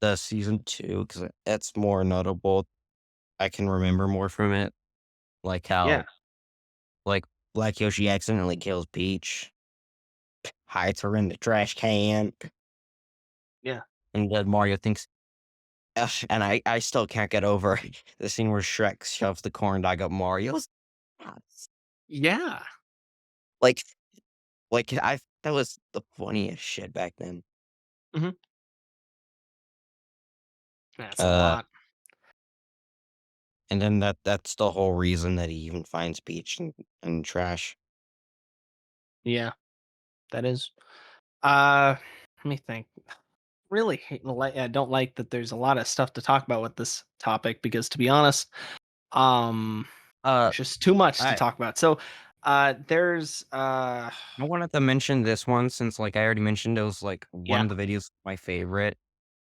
the season 2 because it's more notable. I can remember more from it, like Yeah, how like Black Yoshi accidentally kills Peach, hides her in the trash can, yeah, and then Mario thinks. Ugh, and I still can't get over the scene where Shrek shoves the corn dog up Mario's ass. yeah. Like like, I that was the funniest shit back then. Mhm. That's a Uh, lot. and then that's the whole reason that he even finds Peach and trash. Yeah, that is. Uh, let me think. Really I don't like that there's a lot of stuff to talk about with this topic because to be honest, um, Uh, there's just too much to I talk about. So, there's I wanted to mention this one since, like, I already mentioned it was, like, one yeah. of the videos my favorite,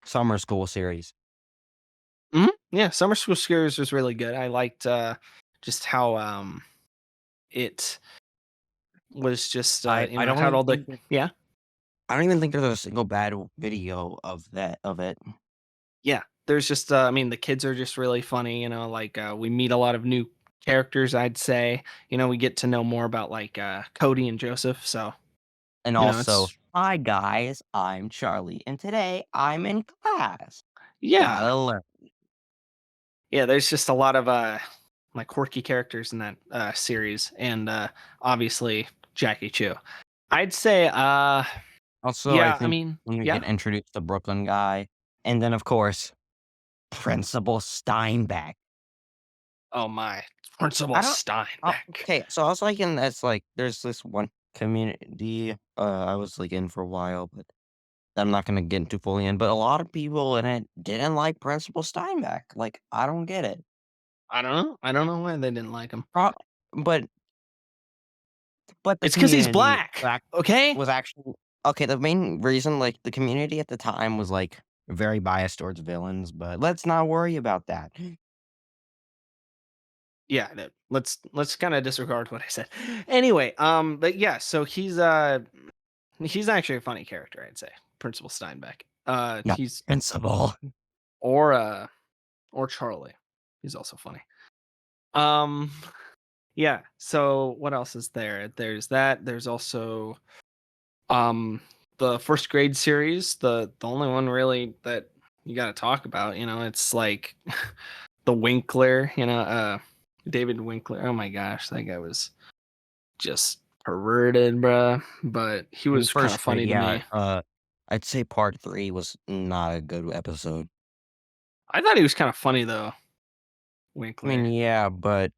Summer School series. Yeah, Summer School Scares was really good. I liked just how it was just I don't had even all the think that yeah. I don't even think there's a single bad video of it. Yeah, there's just I mean the kids are just really funny, like we meet a lot of new characters, I'd say. We get to know more about like Cody and Joseph, so And also, it's "Hi, guys, I'm Charlie, and today I'm in class. yeah. Gotta learn." Yeah, there's just a lot of like quirky characters in that series and obviously Jackie Chu. I'd say Also, I yeah, I think mean, when we yeah. get introduced to Brooklyn Guy, and then, of course, Principal Steinbeck. Oh my, Principal I don't Steinbeck. okay, so I was like in that's like there's this one community, I was, like, in for a while, but I'm not gonna get into fully in, but a lot of people in it didn't like Principal Steinbeck, like, I don't get it. I don't know. I don't know why they didn't like him. Pro but the It's because he's community black. Okay. was actually okay, the main reason, like, the community at the time was, like, very biased towards villains, but let's not worry about that. Yeah, no, let's kind of disregard what I said. Anyway, but yeah, so he's actually a funny character, I'd say. Principal Steinbeck. No, He's Principal. or uh or Charlie. He's also funny. Um, yeah. So what else is there? There's that. There's also um the first grade series. The only one really that you got to talk about. It's like the Winkler. David Winkler. Oh my gosh, that guy was just perverted, bruh. But he I mean, was kind of first grade, funny to yeah, me. I'd say part 3 was not a good episode. I thought he was kind of funny though, I mean, Winkler. yeah, but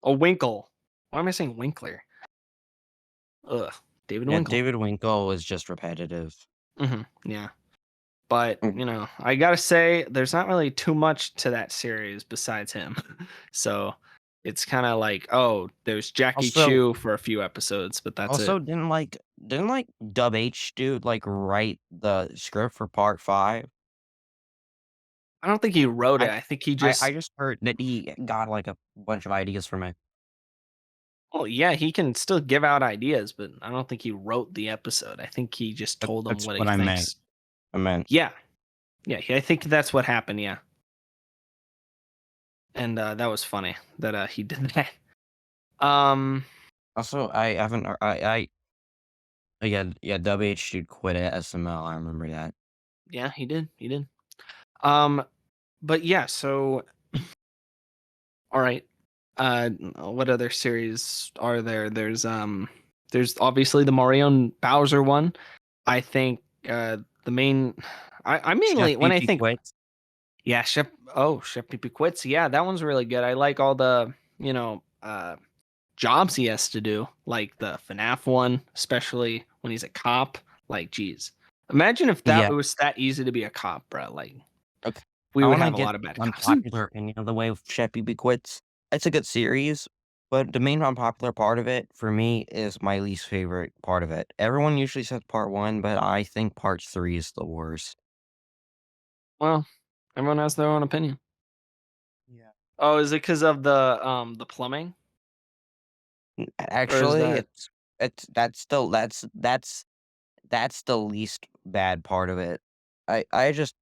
Oh, Winkle. Why am I saying Winkler? Ugh, David yeah, Winkle. David Winkle was just repetitive. Yeah. But, Mm. I gotta say, there's not really too much to that series besides him. So it's kind of like, oh, there's Jackie Also Chu for a few episodes, but that's also it. didn't Dub H dude, like, write the script for part 5? I don't think he wrote it. I I think he I just, just heard that he got, like, a bunch of ideas from it. well, yeah, he can still give out ideas, but I don't think he wrote the episode. I think he just told them That's what he what I meant. thinks. I meant Yeah. Yeah. I think that's what happened. Yeah. And that was funny that he did that. Um, also, I haven't yeah, Dub H dude quit at SML, I remember that. yeah, he did. He did. Um, but yeah, so all right. What other series are there? There's obviously the Mario and Bowser one. I think the main I Chef mainly when Pee I Pee think quits. yeah, Chef Pee Pee Quits. Yeah, that one's really good. I like all the, jobs he has to do, like the FNAF one, especially when he's a cop. Like, geez. Imagine if that Yeah. it was that easy to be a cop, bro. Like Okay. we I would wanna have a get lot of bad cops. unpopular opinion of the way with Chef Pee quits. It's a good series, but the main unpopular part of it, for me, is my least favorite part of it. Everyone usually says part 1, but I think part 3 is the worst. Well, everyone has their own opinion. Yeah. Oh, is it because of the plumbing? Or is Actually, that it's that's the least bad part of it. I just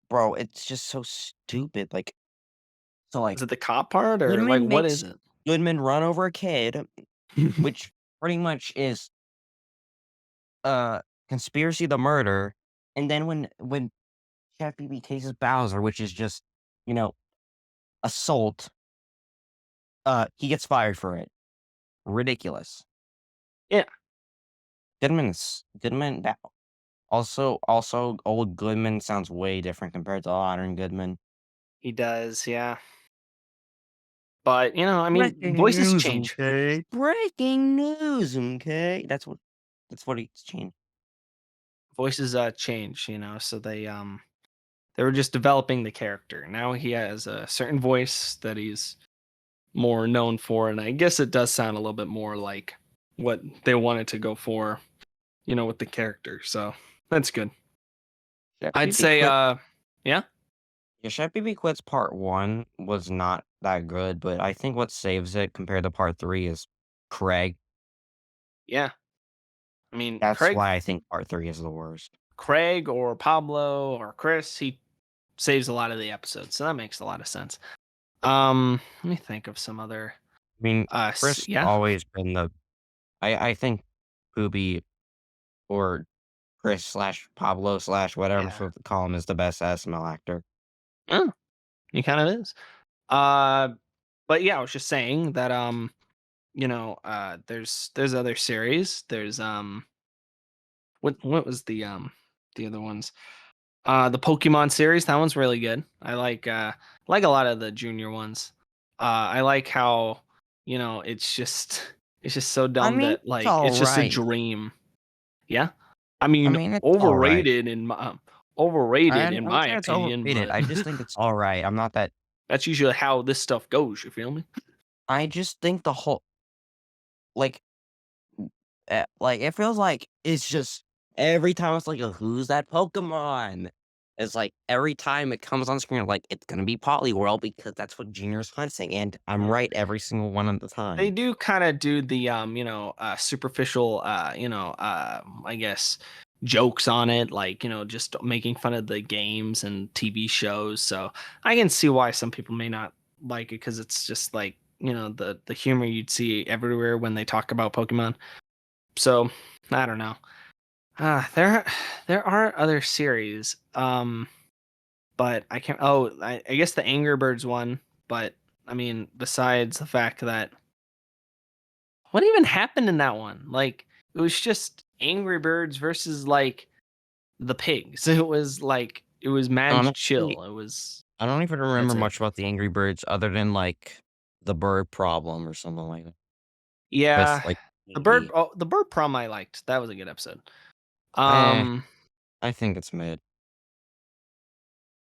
bro, it's just so stupid. Like, so Is like it the cop part or like Goodman what is makes it? Goodman run over a kid, which pretty much is uh conspiracy to murder, and then when Chef BB cases Bowser, which is just, you know, assault, he gets fired for it. Ridiculous. Yeah, Goodman that also old Goodman sounds way different compared to modern Goodman. he does. Yeah, but I mean, Breaking voices news, change. okay? Breaking news, okay? That's what he's changed. Voices change. So they were just developing the character. Now he has a certain voice that he's more known for, and I guess it does sound a little bit more like what they wanted to go for, with the character. So that's good. Chef I'd BB say, quit. yeah, Yeah, Chef BB quits part one was not that good, but I think what saves it compared to part three is Craig. yeah. I mean, That's why I think part three is the worst. Craig or Pablo or Chris, he saves a lot of the episodes, so that makes a lot of sense. Let me think of some other. I mean, Chris Yeah, always been the I think Poopy or Chris slash Pablo slash whatever I'm yeah. supposed to call him is the best SML actor. Oh, he kind of is. Uh, but yeah, I was just saying that there's other series. There's what was the other ones? The Pokemon series, that one's really good. I like a lot of the junior ones. I like how, it's just it's just so I dumb mean, that it's like it's just a alright. dream. Yeah. I I mean, mean, it's alright. overrated I in wouldn't my say it's opinion, overrated, but I just think it's alright. I'm not that that's usually how this stuff goes, you feel me? I just think the whole like like, it feels like it's just every time it's like, "Who's that Pokemon?" It's like every time it comes on screen, like, it's gonna be Poliwhirl because that's what Junior's hunting, and I'm right every single one of the They time. do kind of do the superficial I guess jokes on it, like, just making fun of the games and TV shows. So I can see why some people may not like it, because it's just like, the humor you'd see everywhere when they talk about Pokemon. So I don't know. There are other series, but I can't. Oh, I guess the Angry Birds one. But I mean, besides the fact that, what even happened in that one? Like, it was just Angry Birds versus like the pigs. It was mad Honestly, chill. It was I don't even That's remember it. much about the Angry Birds other than, like, the bird problem or something like that with, Yeah, like, Iggy. the bird prom I liked. That was a good episode. Eh, Um, I think it's mid.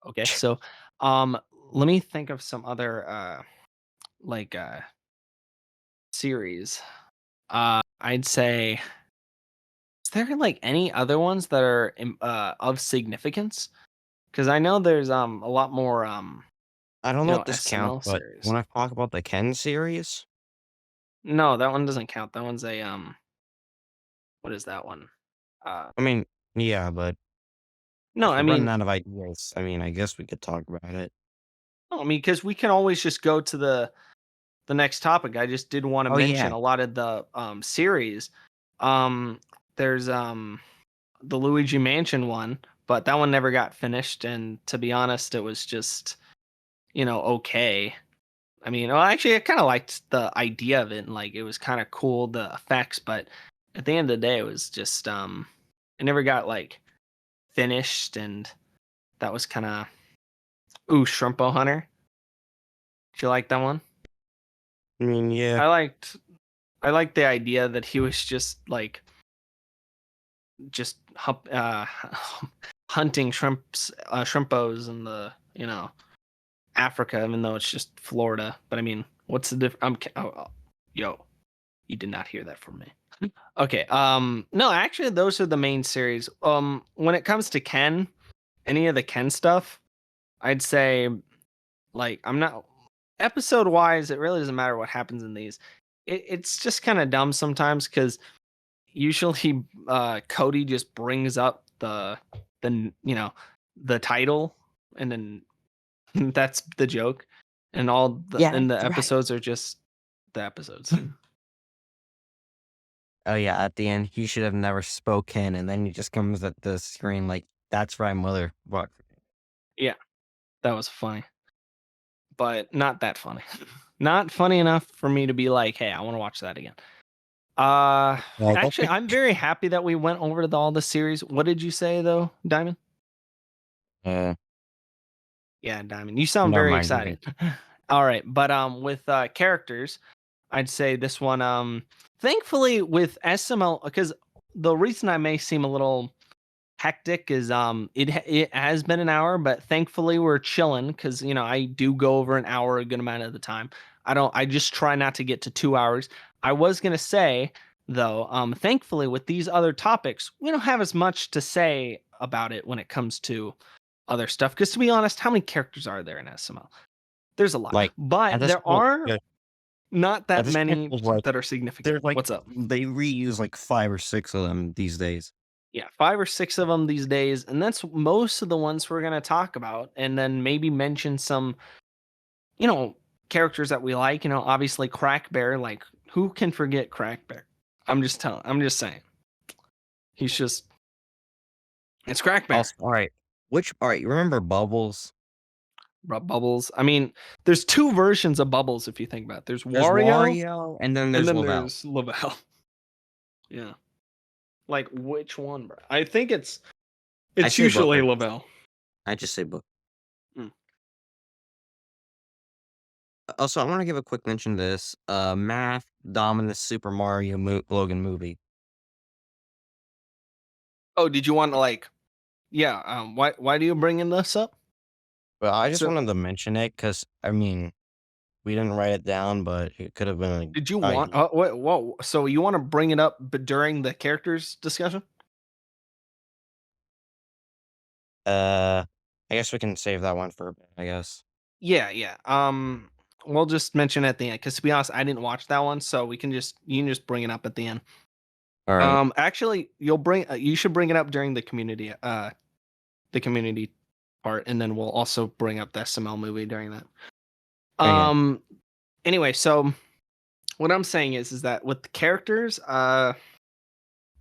okay, so um let me think of some other like series. I'd say, is there like any other ones that are of significance? Because I know there's a lot more I don't know if this counts, SML but series. when I talk about the Ken series, No, that one doesn't count. That one's a what is that one? Uh I mean, yeah, but no, if I we're running mean, out of ideas, I mean, I guess we could talk about it. no, I mean, because we can always just go to the next topic. I just did want to Oh, mention yeah. a lot of the series. Um there's the Luigi Mansion one, but that one never got finished, and to be honest, it was just, okay. I mean, well, actually, I kind of liked the idea of it, and like it was kind of cool, the effects, but at the end of the day, it was just it never got like finished, and that was kind of, ooh, Shrimpo Hunter. Did you like that one? I mean, yeah. I liked I liked the idea that he was just like hunting shrimpos in the, Africa, even though it's just Florida. But I mean, what's the difference? Yo, you did not hear that from me. Okay. No, actually, those are the main series. When it comes to Ken, any of the Ken stuff, I'd say, like, I'm not episode wise. It really doesn't matter what happens in these. It's just kind of dumb sometimes, because usually Cody just brings up then the title, and then that's the joke, and Yeah, and the right. episodes are just the episodes. Oh, yeah, at the end, he should have never spoken, and then he just comes at the screen like, "That's right, mother." What? Yeah, that was funny, but not that funny. Not funny enough for me to be like, "Hey, I want to watch that again." Uh, Well, don't Actually, pick I'm very happy that we went over all the series. What did you say though, Diamond? uh, Yeah, Diamond. You sound never very mind, you excited. can All right, but with characters, I'd say this one thankfully with SML, because the reason I may seem a little hectic is it has been an hour, but thankfully we're chilling cuz I do go over an hour a good amount of the time. I just try not to get to 2 hours. I was going to say though, thankfully with these other topics, we don't have as much to say about it when it comes to other stuff, cuz to be honest, how many characters are there in SML? There's a lot. like, But at this there point are yeah, not at that this point, many it's like, that are significant. there's, like What's up? they reuse, like, 5 or 6 of them these days. Yeah, 5 or 6 of them these days, and that's most of the ones we're gonna talk about, and then maybe mention some, you know, characters that we like, obviously Crack Bear, like, who can forget Crack Bear? I'm just saying. He's just it's Crack Bear. Also alright, alright, you remember Bubbles? Bubbles. I mean, there's 2 versions of Bubbles if you think about it. There's There's Wario, Wario, and then and there's then Lavelle. there's Lavelle. Yeah. Like, which one, bro? I think I it's say both, usually Lavelle. I just say both. Mm. Also, I wanna give a quick mention to this, Math Dominus Super Mario Logan movie. Oh, did you want to, like yeah, why do you bring in this up? Well, I just So, wanted to mention it because I mean, we didn't write it don, but it could have been did you a want wait, whoa, so you wanna bring it up but during the characters discussion? uh, I guess we can save that one for a bit, I guess. Yeah, yeah, we'll just mention it at the end, because to be honest, I didn't watch that one, so you can just bring it up at the end. Alright, Actually, you should bring it up during the community part, and then we'll also bring up the SML movie during that. okay. Um, anyway, so what I'm saying is that with the characters,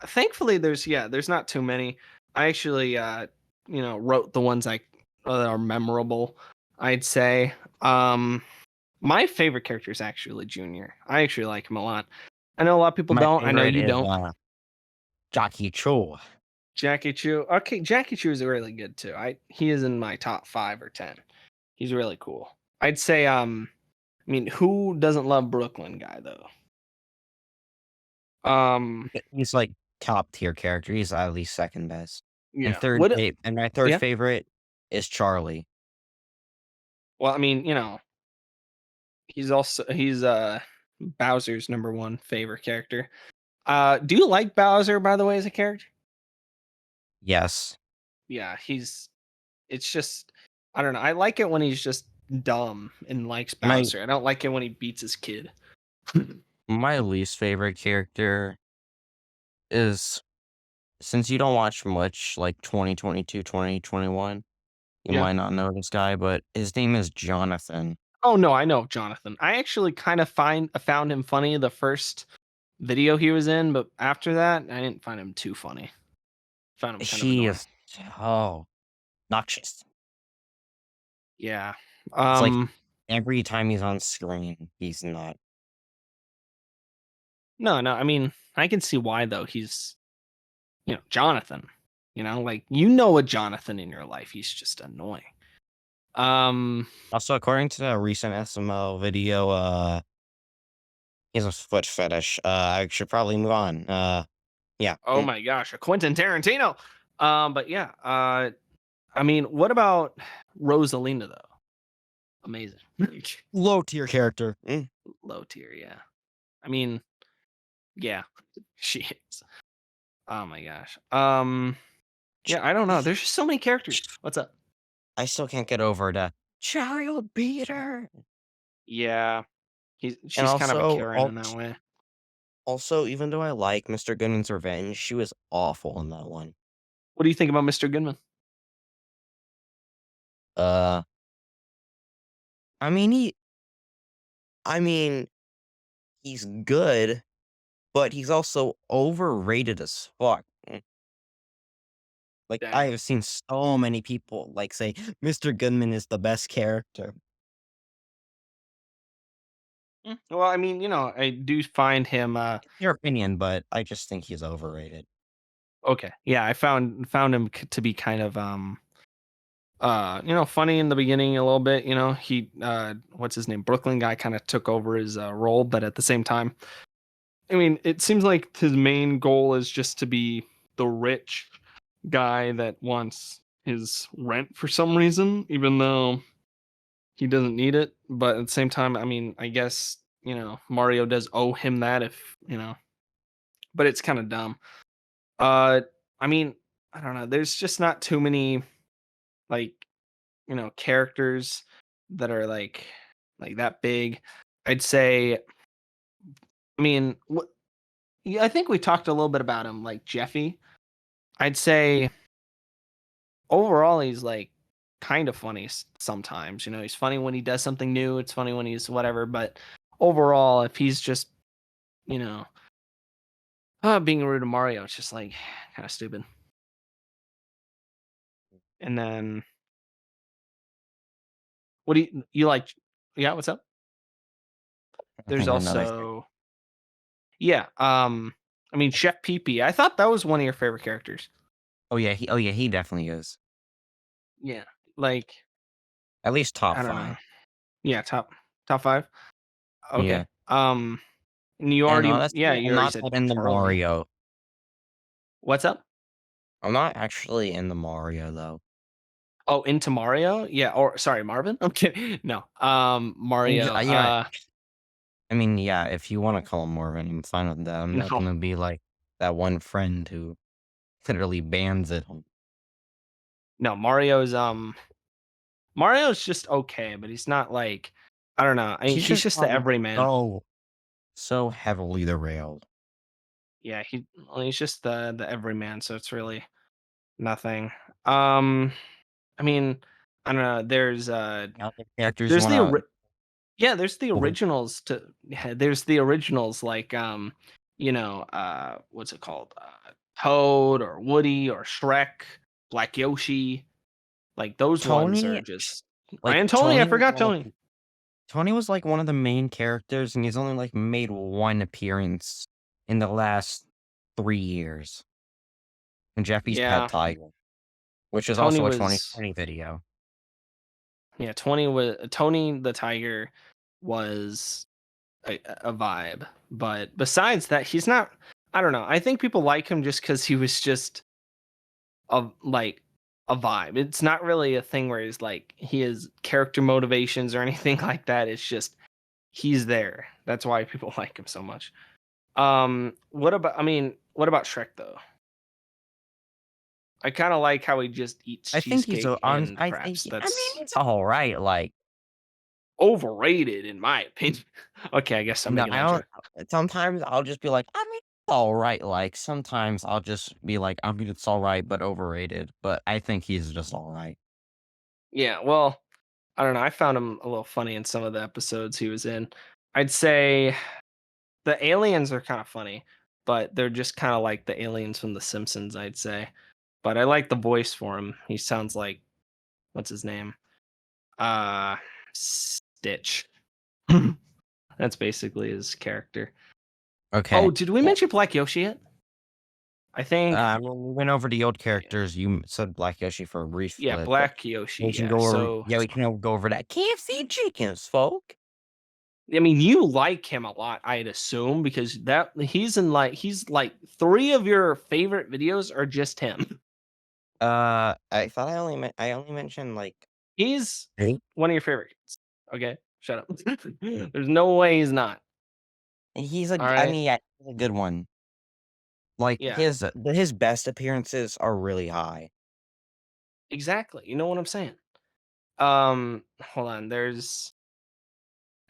thankfully there's not too many. I actually wrote the ones that are memorable, I'd say. Um, my favorite character is actually Junior. I actually like him a lot. I know a lot of people My don't. I know favorite you is, don't. Jackie Chu. Jackie Chu. Okay, Jackie Chu is really good too. He is in my top 5 or 10. He's really cool. I'd say I mean, who doesn't love Brooklyn guy though? Um, He's, like, top tier character, he's at least 2nd best. yeah. What And my 3rd Yeah. favorite is Charlie. Well, I mean, he's Bowser's number 1 favorite character. Do you like Bowser by the way as a character? Yes. Yeah, it's just I don't know. I like it when he's just dumb and likes My Bowser. I don't like it when he beats his kid. my least favorite character is since you don't watch much, like, 2022, 2021, you Yeah. might not know this guy, but his name is Jonathan. Oh no, I know Jonathan. I actually kind of found him funny the first video he was in, but after that, I didn't find him too funny. Found him kind of She annoying. is so noxious. Yeah. It's like Um every time he's on screen, he's not. no, no, I mean, I can see why though. He's, Jonathan. Like a Jonathan in your life. He's just annoying. Um Also, according to the recent SML video, he has a foot fetish. I should probably move on. Yeah. oh my gosh, a Quentin Tarantino. But yeah, I mean, what about Rosalina though? Amazing. Low tier character. Low tier, yeah. I mean, yeah, she is. Oh my gosh. Ch- Yeah, I don't know. There's just so many characters. ch- What's up? I still can't get over the child beater. Yeah, And she's kind of a Karen in that way. also, even though I like Mr. Goodman's Revenge, she was awful in that one. What do you think about Mr. Goodman? Uh, I mean, I mean, he's good, but he's also overrated as fuck. Like, I Dang. have seen so many people, like, say, Mr. Goodman is the best character. Well, I mean, I do find him Your opinion, but I just think he's overrated. okay. Yeah, I found him to be kind of funny in the beginning a little bit. He what's his name, Brooklyn guy, kind of took over his role, but at the same time, I mean, it seems like his main goal is just to be the rich guy that wants his rent for some reason, even though he doesn't need it. But at the same time, I mean, I guess, Mario does owe him that but it's kind of dumb. Uh I mean, I don't know. There's just not too many like, characters that are like that big. I'd say, I mean, yeah, I think we talked a little bit about him, like Jeffy. I'd say overall he's like kind of funny sometimes. He's funny when he does something new. It's funny when he's whatever, but overall if he's just, you know, being rude to Mario, it's just like kind of stupid. And then what do you like? Yeah, what's up? I There's don't know that. also yeah, I mean Chef Pee. I thought that was one of your favorite characters. Oh yeah, he definitely is. Yeah. Like, At least top I don't know. 5. Yeah, top 5. Okay. Yeah. And you And already honestly, yeah, you I'm already not said that into Charlie. Mario. What's up? I'm not actually into Mario though. Oh, into Mario? Yeah, or sorry, Marvin? I'm kidding. No. Mario. Yeah, I mean, yeah, if you wanna call him Morvan, I'm fine with that. I'm not No. gonna be like that one friend who literally bans it. No, Mario's just okay, but he's not like, I don't know. I mean, He's he's just just the gotten everyman. so heavily derailed. Yeah, he's just the everyman, so it's really nothing. Um I mean, I don't know. Other characters you There's the wanna yeah, there's the over originals to yeah, there's the originals like what's it called? Toad or Woody or Shrek, Black Yoshi. Like those ones are Tony? just Like, and Tony, I forgot Tony. Tony was, like, one of the main characters, and he's only, like, made 1 appearance in the last 3 years, and Jeffy's Pet Yeah, Tiger, which is Tony also a was 2020 video. yeah, Tony the Tiger was a vibe. But besides that, he's not, I don't know. I think people like him just cuz he was just like a vibe. It's not really a thing where he's like he has character motivations or anything like that. It's just he's there. That's why people like him so much. What about Shrek though? I kind of like how he just eats I think he's cheesecake and I think craps. I mean, That's it's alright, like, overrated in my opinion. Okay, I guess I'm no, making I that don't joke. sometimes I'll just be like, "I mean, it's alright," like, sometimes I'll just be like, "I mean, it's alright, but overrated," but I think he's just alright. Yeah, well, I don't know. I found him a little funny in some of the episodes he was in. I'd say the aliens are kind of funny, but they're just kind of like the aliens from The Simpsons, I'd say. But I like the voice for him. He sounds like what's his name? Uh Stitch. That's basically his character. Okay. Oh, did we Yeah. mention Black Yoshi yet? I think When we went over the old characters, you said Black Yoshi for a brief yeah, flip, but Black Yoshi. we can Yeah. go over So yeah, we can go over that KFC chickens, folk. I mean, you like him a lot, I'd assume, because that he's like 3 of your favorite videos are just him. I thought I only mentioned, like, He's 8. one of your favorites. Okay, shut up. There's no way he's not. All I right. mean, yeah, he's a good one. Like, Yeah, his best appearances are really high. exactly. You know what I'm saying? Hold on. There's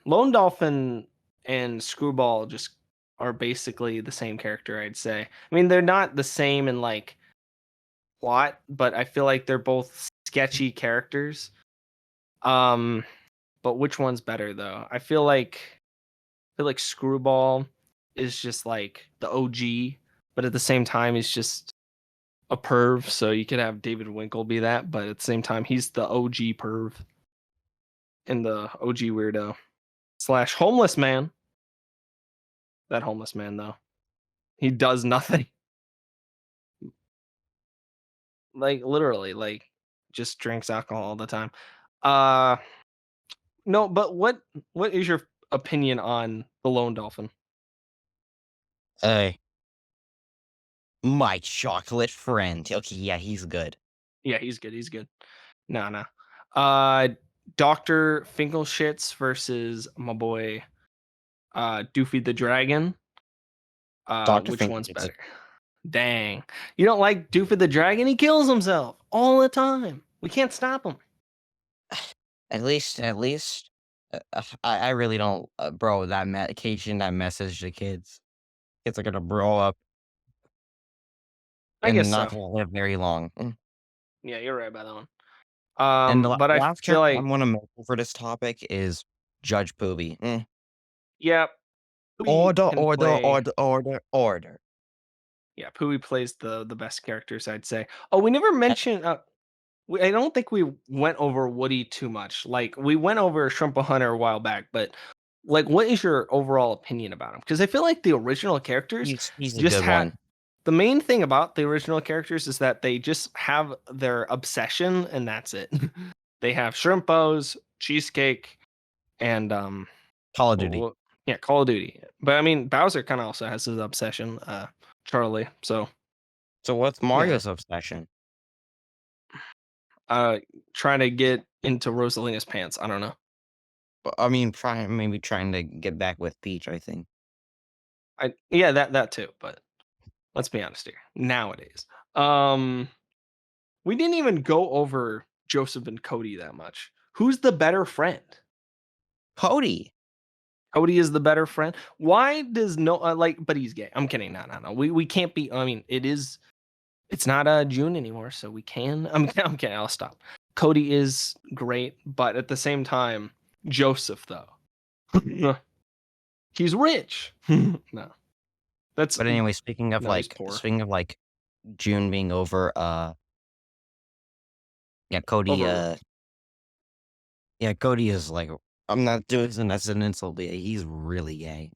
Lone Dolphin and Screwball just are basically the same character, I'd say. I mean, they're not the same in like plot, but I feel like they're both sketchy characters. Um, but which one's better though? I feel like Screwball is just like the OG, but at the same time he's just a perv. So you could have David Winkle be that, but at the same time he's the OG perv and the OG weirdo slash homeless man. That homeless man though, he does nothing. Like literally, like just drinks alcohol all the time. Uh no, but what is your opinion on the lone dolphin? Hey, my chocolate friend. Okay, yeah, he's good. Yeah, he's good. He's good. No, no. Uh, Doctor Finkelshits versus my boy Doofy the Dragon. Dr. Which Fink one's is better? Dang, you don't like Doofy the Dragon? He kills himself all the time. We can't stop him. at least, I really don't, bro, that medication, that message to kids. Kids are gonna grow up I guess and not so. gonna live very long. Yeah, you're right about that one. And the But I last feel character I'm like gonna make for this topic is Judge Poobie. yeah, Pooey Order, can order, play. order, order, order. Yeah, Pooey plays the best characters, I'd say. Oh, we never Uh, mentioned. I don't think we went over Woody too much. Like we went over Shrimp Hunter a while back, but like, what is your overall opinion about him? Because I feel like the original characters he's a just good had one. the main thing about the original characters is that they just have their obsession and that's it. They have shrimpos, cheesecake, and Call of Duty. wh- yeah, Call of Duty. But I mean, Bowser kind of also has his obsession, Charlie. So So what's yeah, Mario's obsession? uh, trying to get into Rosalina's pants. I don't know. I mean, trying to get back with Peach, I think. Yeah, that too. But let's be honest here. Nowadays, um, we didn't even go over Joseph and Cody that much. Who's the better friend? Cody! Cody is the better friend. Why does no like? But he's gay. I'm kidding. No, no, no. We can't be. I mean, it is. It's not June anymore, so we can. I'm kidding. I'll stop. Cody is great, but at the same time, Joseph though, he's rich. No, that's But anyway, no, he's poor. speaking of, like, June being over, yeah, Cody, Over what? yeah, Cody is, like, I'm not doing this as an insult, but yeah, he's really gay.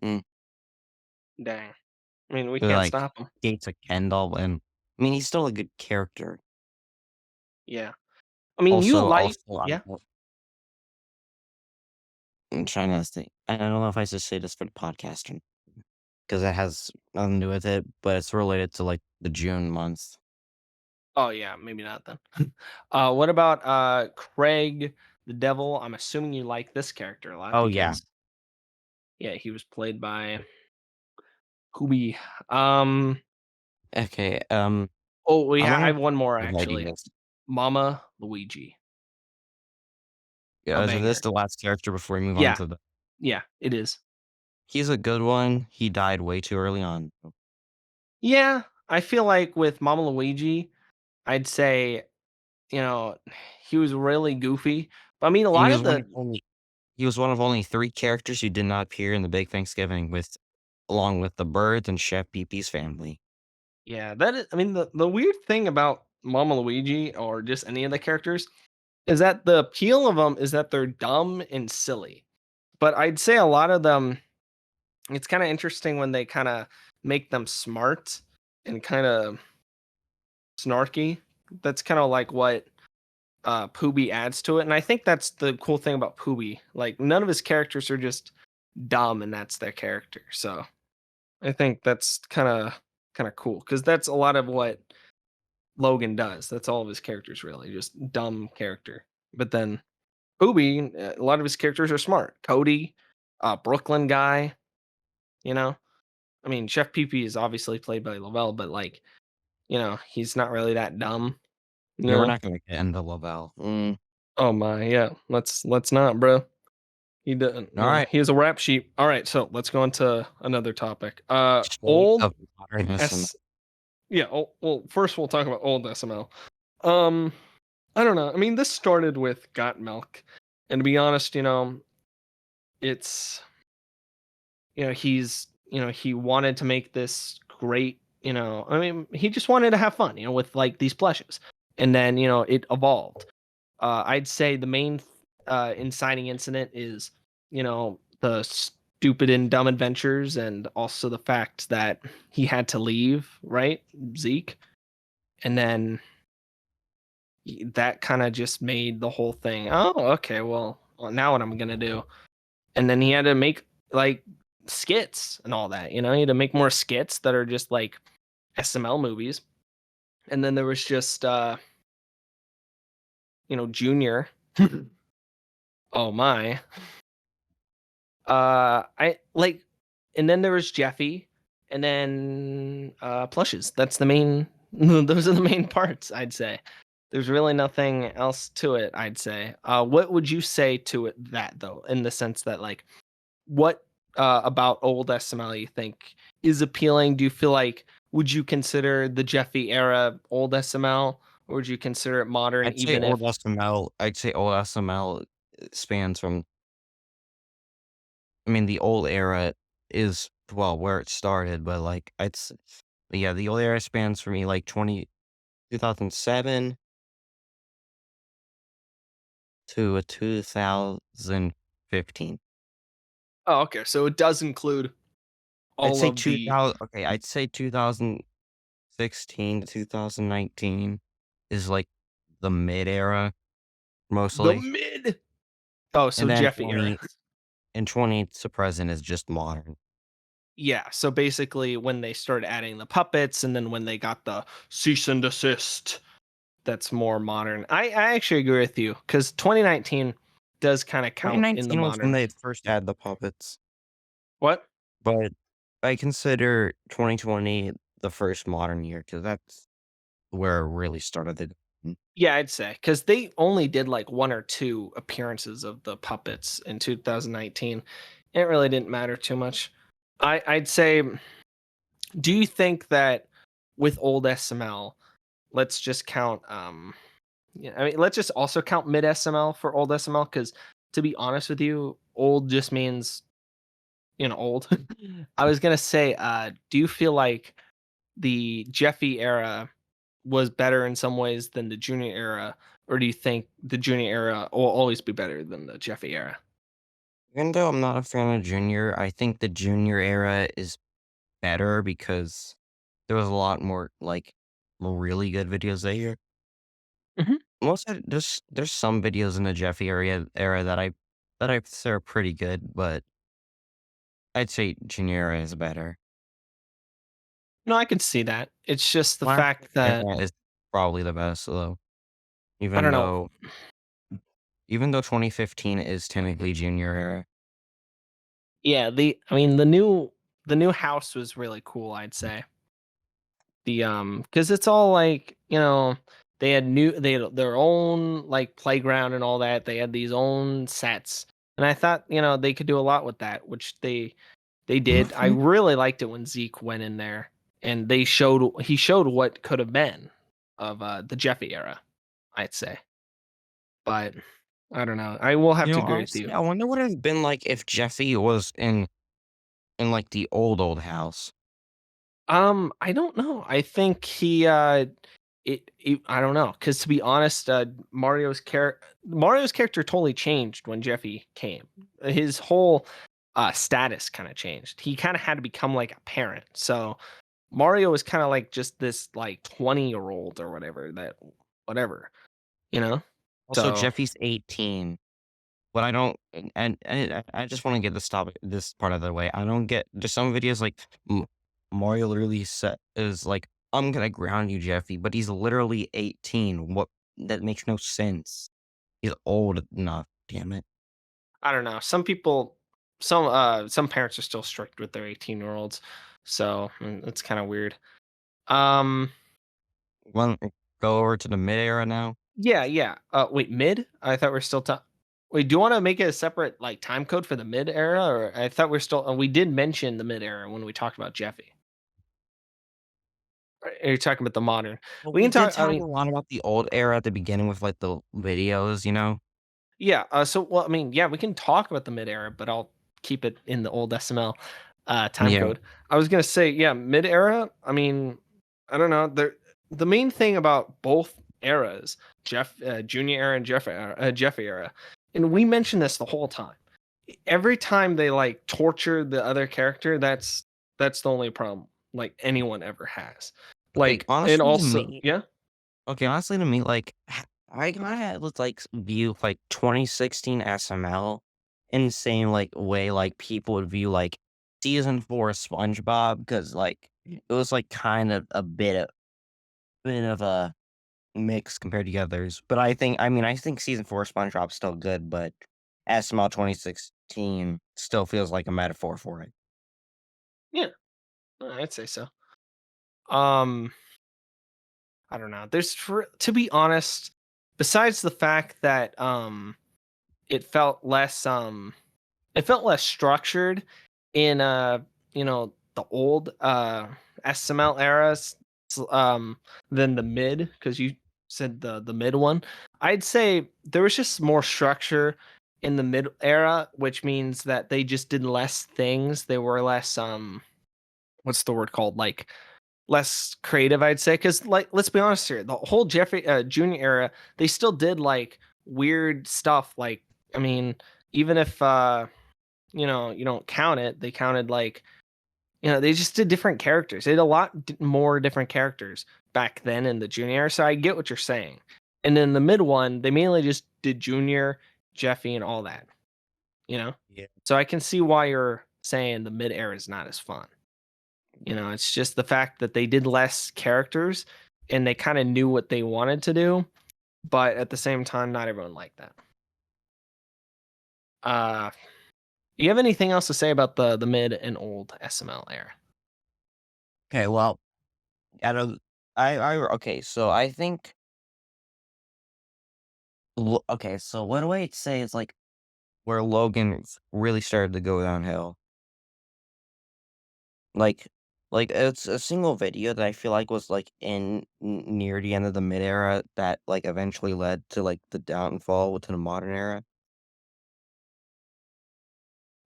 Dang. I mean, we He, can't like, stop him. dates a Kendall, and I mean, he's still a good character. Yeah. I mean, you Also, like yeah. I'm trying to think. I don't know if I should say this for the podcast because it has nothing to do with it, but it's related to, like, the June month. Oh yeah, maybe not then. What about Craig the Devil? I'm assuming you like this character a lot Oh, yeah. because yeah, he was played by Hubi. Um Okay, oh I'm yeah, I gonna have one more writing actually. this. Mama Luigi. A Yeah, is this banger. the last character before we move on Yeah, to the yeah, it is. he's a good one. He died way too early on. Yeah, I feel like with Mama Luigi, I'd say, you know, he was really goofy. But I mean a He lot was of one of the only he was one of only 3 characters who did not appear in the Big Thanksgiving with along with the birds and Chef Pee Pee's family. yeah, that is I mean the weird thing about Mama Luigi or just any of the characters is that the appeal of them is that they're dumb and silly. But I'd say a lot of them, it's kind of interesting when they kind of make them smart and kind of snarky. That's kind of like what Pooby adds to it. And I think that's the cool thing about Pooby. Like none of his characters are just dumb and that's their character. So I think that's kind of cool because that's a lot of what Logan does. That's all of his characters really, just dumb character. But then Pooby, a lot of his characters are smart. Cody, Brooklyn guy, you know. I mean, Chef PP is obviously played by Lavelle, but like, he's not really that dumb. You Yeah, we're know. not gonna get into Lavelle. Oh my, yeah. Let's not, bro. He doesn't. Yeah, Alright. he is a rap sheet. All right, so let's go on to another topic. State Old of modern SM S. Yeah. Well, first we'll talk about old SML. Um, I don't know. I mean, this started with Got Milk. And to be honest, it's he wanted to make this great, I mean, he just wanted to have fun, with like these plushes. And then, it evolved. I'd say the main inciting incident is, the stupid and dumb adventures, and also the fact that he had to leave, right? Zeke. And then that kind of just made the whole thing, oh, okay, well, now what I'm going to do? And then he had to make like skits and all that, he had to make more skits that are just like SML movies. And then there was just Junior. Oh my. I like, and then there was Jeffy, and then plushes. That's the main those are the main parts, I'd say. There's really nothing else to it, I'd say. What would you say to it that though, in the sense that like what about old SML you think is appealing? Do you feel like, would you consider the Jeffy era old SML, or would you consider it modern, even if? I'd say old SML spans from I mean, the old era is, well, where it started, but, like, yeah, the old era spans for me, like, 2007 to 2015. Oh, okay, so it does include I'd all say of the 2000 okay, I'd say 2016 to 2019 is, like, the mid-era, the mostly, mid. Oh, so and then Jeffy era. 20 to present is just modern. Yeah, so basically when they started adding the puppets, and then when they got the cease and desist, that's more modern. I actually agree with you, because 2019 does kind of count in the 2019 was when modern. they first had the puppets. What? But I consider 2020 the first modern year because that's where it really started it. Yeah, I'd say, because they only did like one or two appearances of the puppets in 2019. It really didn't matter too much. I'd say, do you think that with old SML, let's just count yeah, I mean, let's just also count mid SML for old SML, because to be honest with you, old just means, old. I was gonna say, do you feel like the Jeffy era was better in some ways than the Junior era, or do you think the Junior era will always be better than the Jeffy era? Even though I'm not a fan of Junior, I think the Junior era is better because there was a lot more, like, really good videos that year. Mhm. There's some videos in the Jeffy era that I say are pretty good, but I'd say Junior era is better. No, I can see that. It's just the Last fact that era is probably the best though, I even don't know. though even though 2015 is technically Junior era. Yeah, the new house was really cool, I'd say. Because it's all like, they had their own like playground and all that. They had these own sets. And I thought, they could do a lot with that, which they did. I Mhm. really liked it when Zeke went in there, and he showed what could have been of the Jeffy era, I'd say. But I don't know. I will have You to know, agree with you. honestly, I wonder what it'd been like if Jeffy was in like the old house. I don't know. I think I don't know, cuz to be honest, Mario's character totally changed when Jeffy came. His whole status kind of changed. He kind of had to become like a parent. So Mario was kind of like just this like 20-year-old or whatever, whatever, you know? Also, So, Jeffy's 18. But I don't, and I just want to get this part out of the way. I don't get there's some videos like Mario literally is like, "I'm gonna ground you, Jeffy," but he's literally 18. What that makes no sense. He's old enough. Damn it. I don't know. Some parents are still strict with their 18-year-olds. So, it's kind of weird. Um Want go over to the mid era now? Yeah, yeah. Wait, mid? I thought we're still Wait, do you want to make it a separate like time code for the mid era, or I thought we're still? We did mention the mid era when we talked about Jeffy. Are you talking about the modern? Well, We we can did talk. I talk a mean, lot about the old era at the beginning with like the videos, you know. Yeah. So, well, I mean, yeah, we can talk about the mid era, but I'll keep it in the old SML time Yeah. code. I was gonna say, yeah, mid era. I mean, I don't know. The main thing about both eras, Jeff Junior era and Jeff era, and we mentioned this the whole time. Every time they like torture the other character, that's the only problem like anyone ever has. Okay, Like, and honestly to also, me yeah, okay, honestly to me, like, I kinda was, like, view, like, 2016 SML in the same, like, way, like, people would view, like, season 4 SpongeBob because like, it was, like, kind of a bit of a mix compared to the others, but I think season 4 SpongeBob's still good, but SML 2016 still feels like a metaphor for it. yeah, I'd say so. Um, I don't know. To be honest, besides the fact that it felt less structured in the old SML eras than the mid, because you said the mid one. I'd say there was just more structure in the mid era, which means that they just did less things. They were less what's the word called, like less creative, I'd say, because like let's be honest here, the whole Jeffrey Junior era, they still did like weird stuff. Like, I mean, even if you don't count it, they counted like they just did different characters. They did a lot more different characters back then in the Junior era. So I get what you're saying. And then the mid one, they mainly just did Junior, Jeffy, and all that. You know, Yeah. so I can see why you're saying the mid era is not as fun. It's just the fact that they did less characters and they kind of knew what they wanted to do, but at the same time, not everyone liked that. Uh, you have anything else to say about the mid and old SML era? Okay, well, out of I okay, so I think okay, so what do I say is like where Logan really started to go downhill? Like it's a single video that I feel like was like near the end of the mid era that like eventually led to like the downfall within the modern era.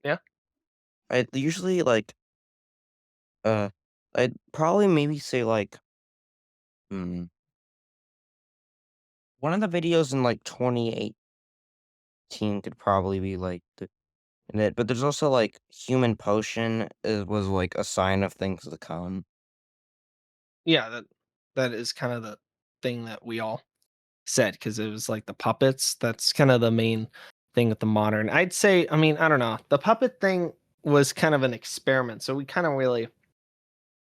Yeah, I usually like uh I'd probably maybe say like hmm, one of the videos in like 2018 could probably be like and it, but there's also like human potion was like a sign of things to come. yeah, that is kind of the thing that we all said because it was like the puppets. That's kind of the main thing with the modern. I'd say, I mean, I don't know. The puppet thing was kind of an experiment, so we kind of really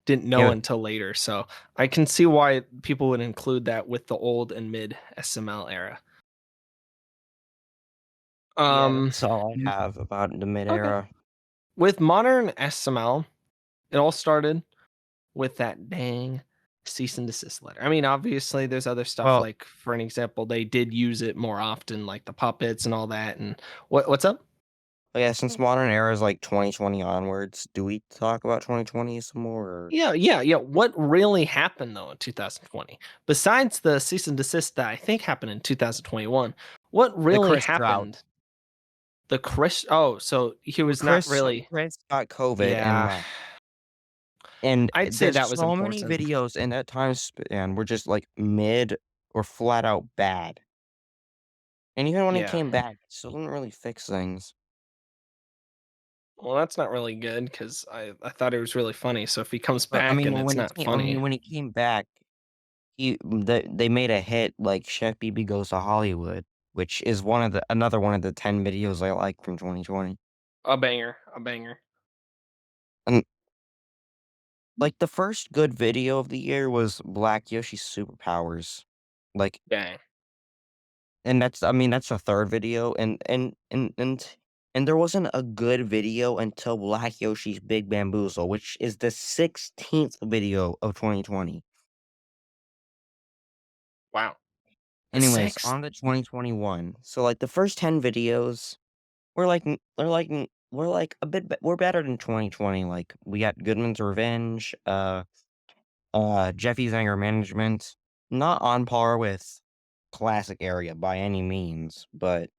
didn't know Yeah, until later. So I can see why people would include that with the old and mid SML era. yeah, Um, that's all I m- have about the mid okay. era. With modern SML, it all started with that dang cease and desist letter. I mean, obviously, there's other stuff Well, like, for an example, they did use it more often, like the puppets and all that. And what's up? yeah, since modern era is like 2020 onwards, do we talk about 2020 some more? Or Yeah, yeah, yeah. What really happened though in 2020, besides the cease and desist that I think happened in 2021? What the really Chris drought? happened? The Chris. Oh, so he Well, was not really. Chris got COVID and Yeah, left, and I'd say there's that was so many important. videos in that time span were just like mid or flat out bad. And even when he Yeah. came back, it still didn't really fix things. Well, that's not really good because I thought it was really funny. So if he comes But I back mean, and it's not funny, when he came back, they made a hit like Chef BB Goes to Hollywood, which is another one of the 10 videos I like from 2020. a banger, a banger. And like the first good video of the year was Black Yoshi's Superpowers. Like Dang. and that's I mean that's the third video and there wasn't a good video until Black Yoshi's Big Bamboozle, which is the 16th video of 2020. Wow. The Anyways, sixth. on to 2021. So like the first 10 videos we're like a bit we're better than 2020. Like we got Goodman's Revenge, Jeffy's Anger Management, not on par with classic area by any means, but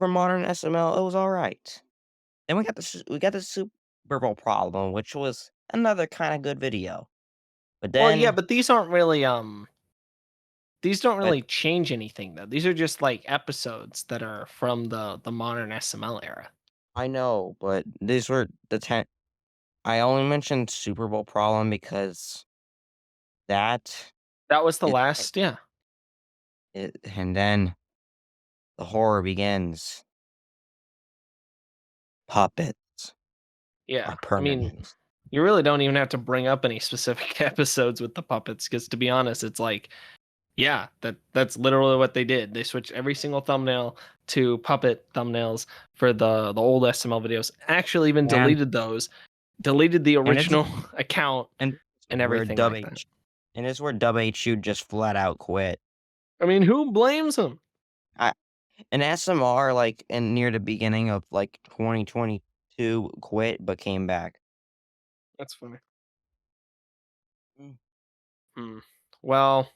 for modern SML, it was alright. Then we got the Super Bowl problem, which was another kinda good video. But Well, yeah, then but these don't but really change anything though. These are just like episodes that are from the modern SML era. I know, but these were the 10 I only mentioned Super Bowl problem because that That was the it last, yeah. and then the horror begins. Puppets Yeah. are I mean, permanent. you really don't even have to bring up any specific episodes with the puppets because to be honest, it's like, yeah, that's literally what they did. They switched every single thumbnail to puppet thumbnails for the old SML videos. Actually, even And deleted those, deleted the and it's original account and and where everything Dub like that. H and it's where Dub HU just flat out quit. I mean, who blames them? I and SMR, like, in near the beginning of, like, 2022 quit, but came back. That's funny. Mm. Hmm. Well,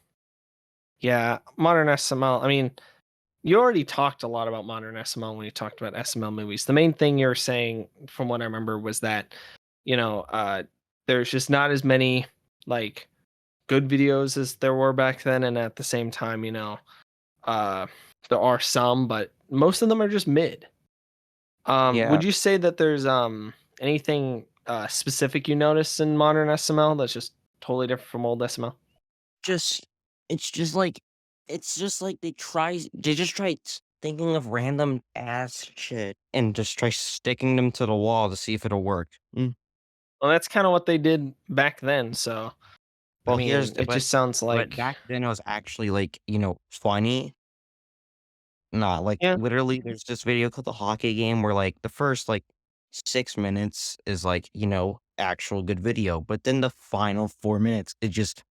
yeah, modern SML. I mean, you already talked a lot about modern SML when you talked about SML movies. The main thing you were saying, from what I remember, was that you know there's just not as many like good videos as there were back then, and at the same time, uh, there are some, but most of them are just mid. Yeah, Would you say that there's anything specific you notice in modern SML that's just totally different from old SML? just it's just like they just try thinking of random ass shit and just try sticking them to the wall to see if it'll work. Mm. Well, that's kind of what they did back then. So I Well, mean, it just sounds but like, back then it was actually, like, funny. Not like, yeah. literally, there's this video called The Hockey Game where, like, the first, like, 6 minutes is, like, actual good video, but then the final 4 minutes, it just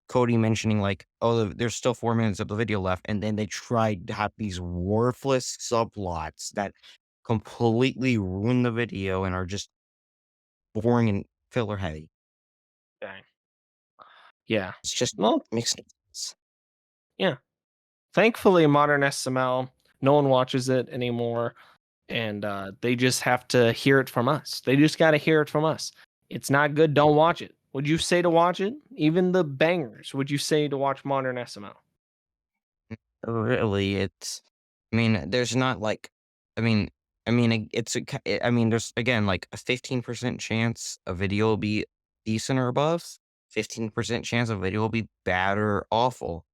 Cody mentioning, like, "Oh, there's still 4 minutes of the video left," and then they tried to have these worthless subplots that completely ruin the video and are just boring and filler heavy. Dang. Yeah. It's just Well, makes no sense. yeah. Thankfully, modern SML, no one watches it anymore, and they just have to hear it from us. They just got to hear it from us. It's not good. Don't watch it. Would you say to watch it? Even the bangers. Would you say to watch modern SML? Really, I mean, there's not like, I mean, it's I mean, there's again like a 15% chance a video will be decent or above, 15% chance a video will be bad or awful.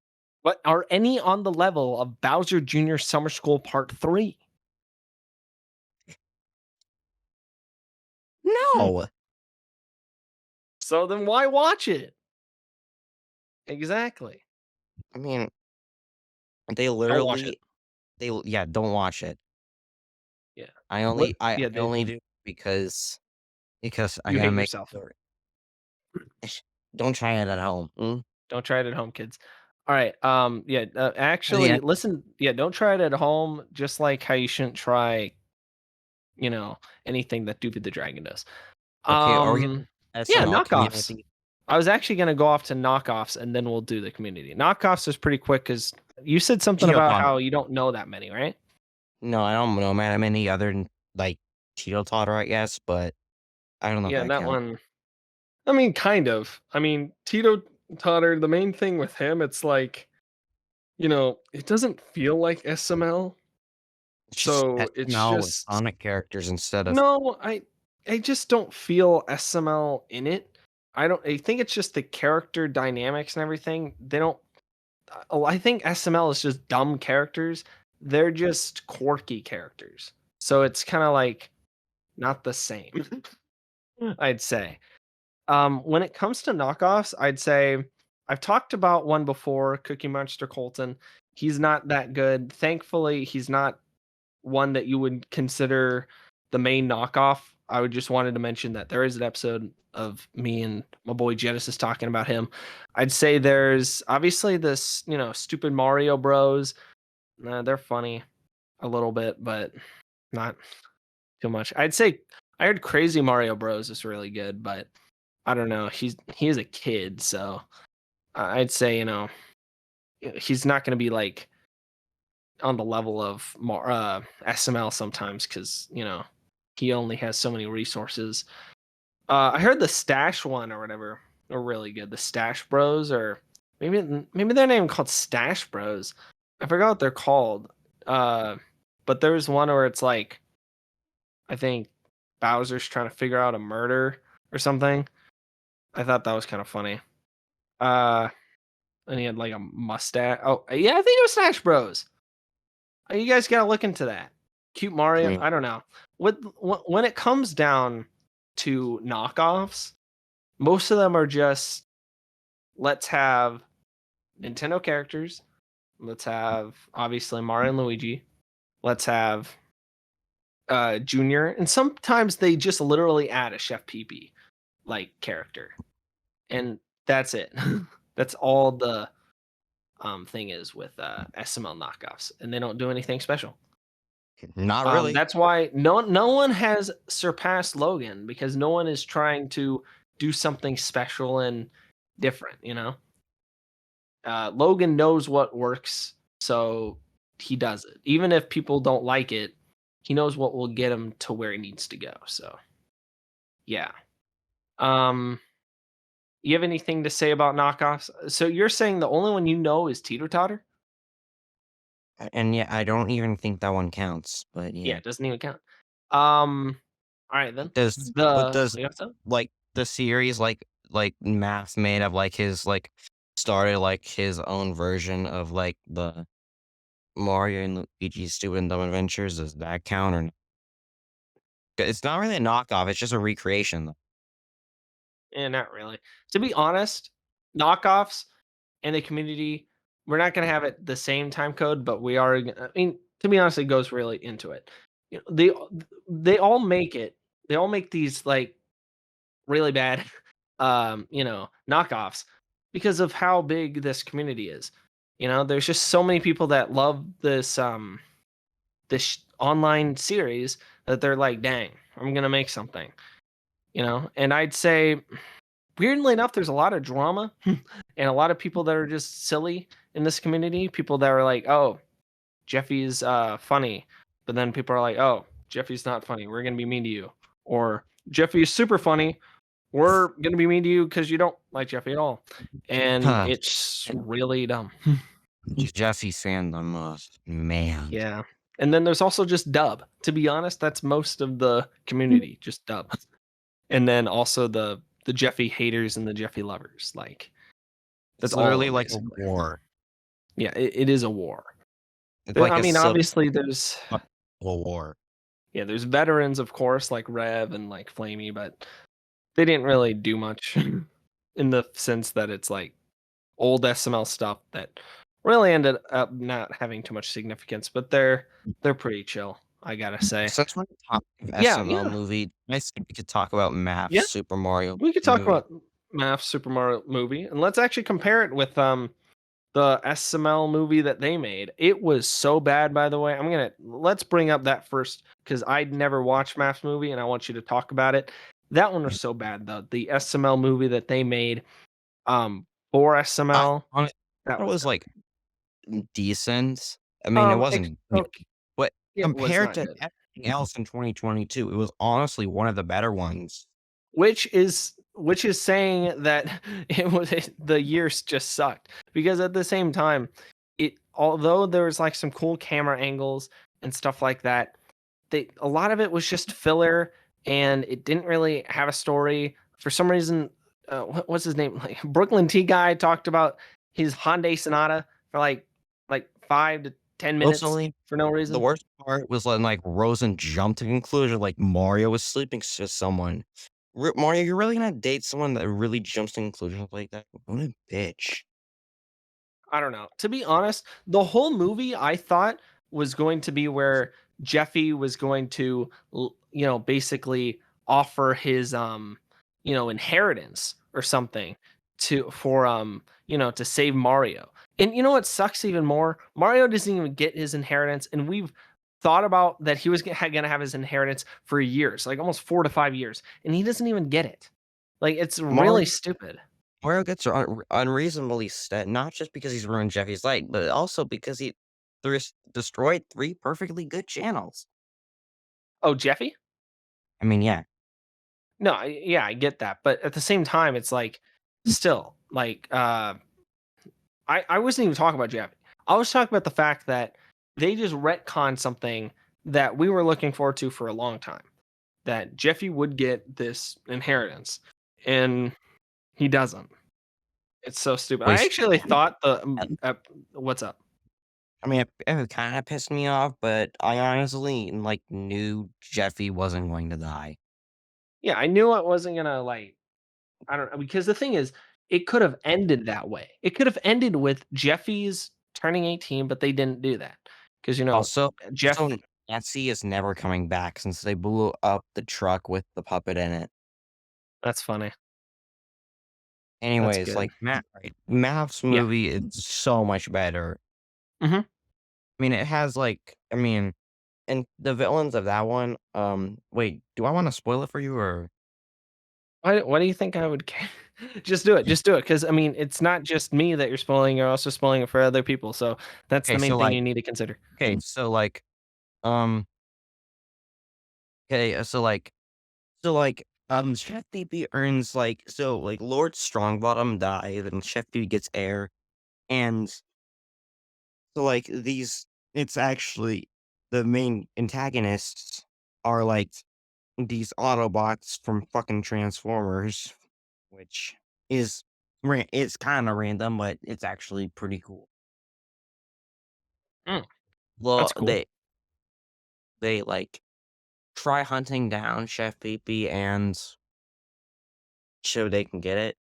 But are any on the level of Bowser Jr. Summer School Part 3? Hmm. No, So then why watch it? Exactly. I mean, they Don't watch it. literally, yeah, don't watch it. Yeah. Yeah, I only do because I you gotta hate make yourself. sure. Don't try it at home. Mm? Don't try it at home, kids. All right. Yeah. At the Actually, end, listen. Yeah. Don't try it at home. Just like how you shouldn't try, you know, anything that Doofy the Dragon does. okay, are we gonna Um. Yeah. SML Knockoffs. community? I was actually gonna go off to knockoffs, and then we'll do the community. Knockoffs is pretty quick because you said something about Geoton. how you don't know that many, right? No, I don't know, man. I'm any other than like Cheeto Totter, I guess, but I don't know if Yeah. that That counts. one. I mean, kind of. I mean, Tito Totter. The main thing with him, it's like, it doesn't feel like SML. It's just So it's SML with just Sonic characters instead of no, I just don't feel SML in it. I think it's just the character dynamics and everything. They don't I think SML is just dumb characters. They're just quirky characters. So it's kind of like not the same, I'd say. When it comes to knockoffs, I'd say I've talked about one before, Cookie Monster Colton. He's not that good. Thankfully, he's not one that you would consider the main knockoff. I would just wanted to mention that there is an episode of me and my boy Genesis talking about him. I'd say there's obviously this, stupid Mario Bros. They're funny a little bit, but not too much. I'd say I heard Crazy Mario Bros is really good, but I don't know. He is a kid, so I'd say he's not going to be like on the level of SML sometimes because he only has so many resources. I heard the Stash one or whatever are really good. The Stash Bros, or maybe they're not even called Stash Bros. I forgot what they're called. Uh, but there's one where it's like I think Bowser's trying to figure out a murder or something. I thought that was kind of funny. Uh, and he had like a mustache. Oh, yeah, I think it was Stash Bros. You guys gotta look into that. Cute I Mario. mean, I don't know. When it comes down to knockoffs, most of them are just let's have Nintendo characters. Let's have obviously Mario and Luigi. Let's have Junior, and sometimes they just literally add a Chef PP like character, and that's it. That's all the thing is with SML knockoffs, and they don't do anything special. not really. That's why no one has surpassed Logan because no one is trying to do something special and different. Logan knows what works, so he does it. Even if people don't like it, he knows what will get him to where he needs to go. So yeah. Um, you have anything to say about knockoffs? So you're saying the only one you know is Teeter Totter? And yeah, I don't even think that one counts. But Yeah, yeah, it doesn't even count. All right then. but The does what you got to like the series like Math made of like his like started like his own version of like the Mario and Luigi's Stupid and Dumb Adventures? Does that count or not? It's not really a knockoff. It's just a recreation. Though. Not really. To be honest, knockoffs and the community, we're not going to have it the same time code, but we are. I mean, to be honest, it goes really into it. They all make it. They all make these like really bad, knockoffs because of how big this community is. There's just so many people that love this online series that they're like, dang, I'm gonna make something. And I'd say weirdly enough, there's a lot of drama and a lot of people that are just silly in this community. People that are like, "Oh, Jeffy's funny," but then people are like, "Oh, Jeffy's not funny. We're gonna be mean to you," or "Jeffy's super funny. We're gonna be mean to you because you don't like Jeffy at all," and Huh. it's really dumb. Jesse's fandom, man. Yeah, and then there's also just Dub. To be honest, that's most of the community, just Dub, and then also the Jeffy haters and the Jeffy lovers. Like that's It's all of literally them like a basically. war. Yeah, it is a war. It's like I a mean, civil obviously, there's war. there's veterans, of course, like Rev and like Flamey, but they didn't really do much in the sense that it's like old SML stuff that really ended up not having too much significance. But they're pretty chill, I gotta say. Since we're talking Yeah, SML yeah, movie, I think we could talk about Math yeah. Super Mario We could talk movie. about Math Super Mario movie, and let's actually compare it with the SML movie that they made. It was so bad, by the way. Let's bring up that first because I'd never watched Math's movie and I want you to talk about it. That one was so bad though. The SML movie that they made for I SML, on it that it was was dumb. like decent. I mean, it wasn't good, Okay, but it was compared not to good. everything else in 2022, it was honestly one of the better ones. Which is saying that the years just sucked because at the same time, it although there was like some cool camera angles and stuff like that, a lot of it was just filler and it didn't really have a story for some reason. What's his name? Like Brooklyn T guy talked about his Hyundai Sonata for like 5 to 10 minutes Personally, for no the reason. worst part was when, like, Rosen jumped to conclusion, like, Mario was sleeping with someone. Mario, you're really gonna date someone that really jumps to conclusions like that? What a bitch. I don't know. To be honest, the whole movie I thought was going to be where Jeffy was going to, basically offer his, inheritance or something to save Mario. And you know what sucks even more? Mario doesn't even get his inheritance, and we've thought about that he was going to have his inheritance for years, like almost 4 to 5 years, and he doesn't even get it. Like it's really Mario stupid. Mario gets unreasonably set, not just because he's ruined Jeffy's life, but also because destroyed 3 perfectly good channels. Oh, Jeffy? I mean, yeah. No, yeah, I get that, but at the same time, it's like still like I wasn't even talking about Jeffy. I was talking about the fact that they just retconned something that we were looking forward to for a long time. That Jeffy would get this inheritance, and he doesn't. It's so stupid. I Which actually thought what's up? I mean, it kinda pissed me off, but I honestly, like, knew Jeffy wasn't going to die. Yeah, I knew I wasn't gonna like. I don't know because the thing is, it could have ended that way. It could have ended with Jeffy's turning 18, but they didn't do that because Also, Jeff. Nancy is never coming back since they blew up the truck with the puppet in it. That's funny. That's Anyways, good. like, Math's Yeah. movie is so much better. Hmm. I mean, it has, and the villains of that one, wait, do I wanna spoil it for you or Why do you think I would care? Just do it. Just do it. Because I mean, it's not just me that you're spoiling. You're also spoiling it for other people. So that's okay, the main so, thing like you need to consider. okay, so, like, um, okay, Chef PP earns, Lord Strongbottom dies, and Chef PP gets heir, and so, it's actually the main antagonists are, these Autobots from fucking Transformers, which is it's kinda random, but it's actually pretty cool. Mm, Well, that's cool. they, try hunting down Chef Pee Pee and so they can get it,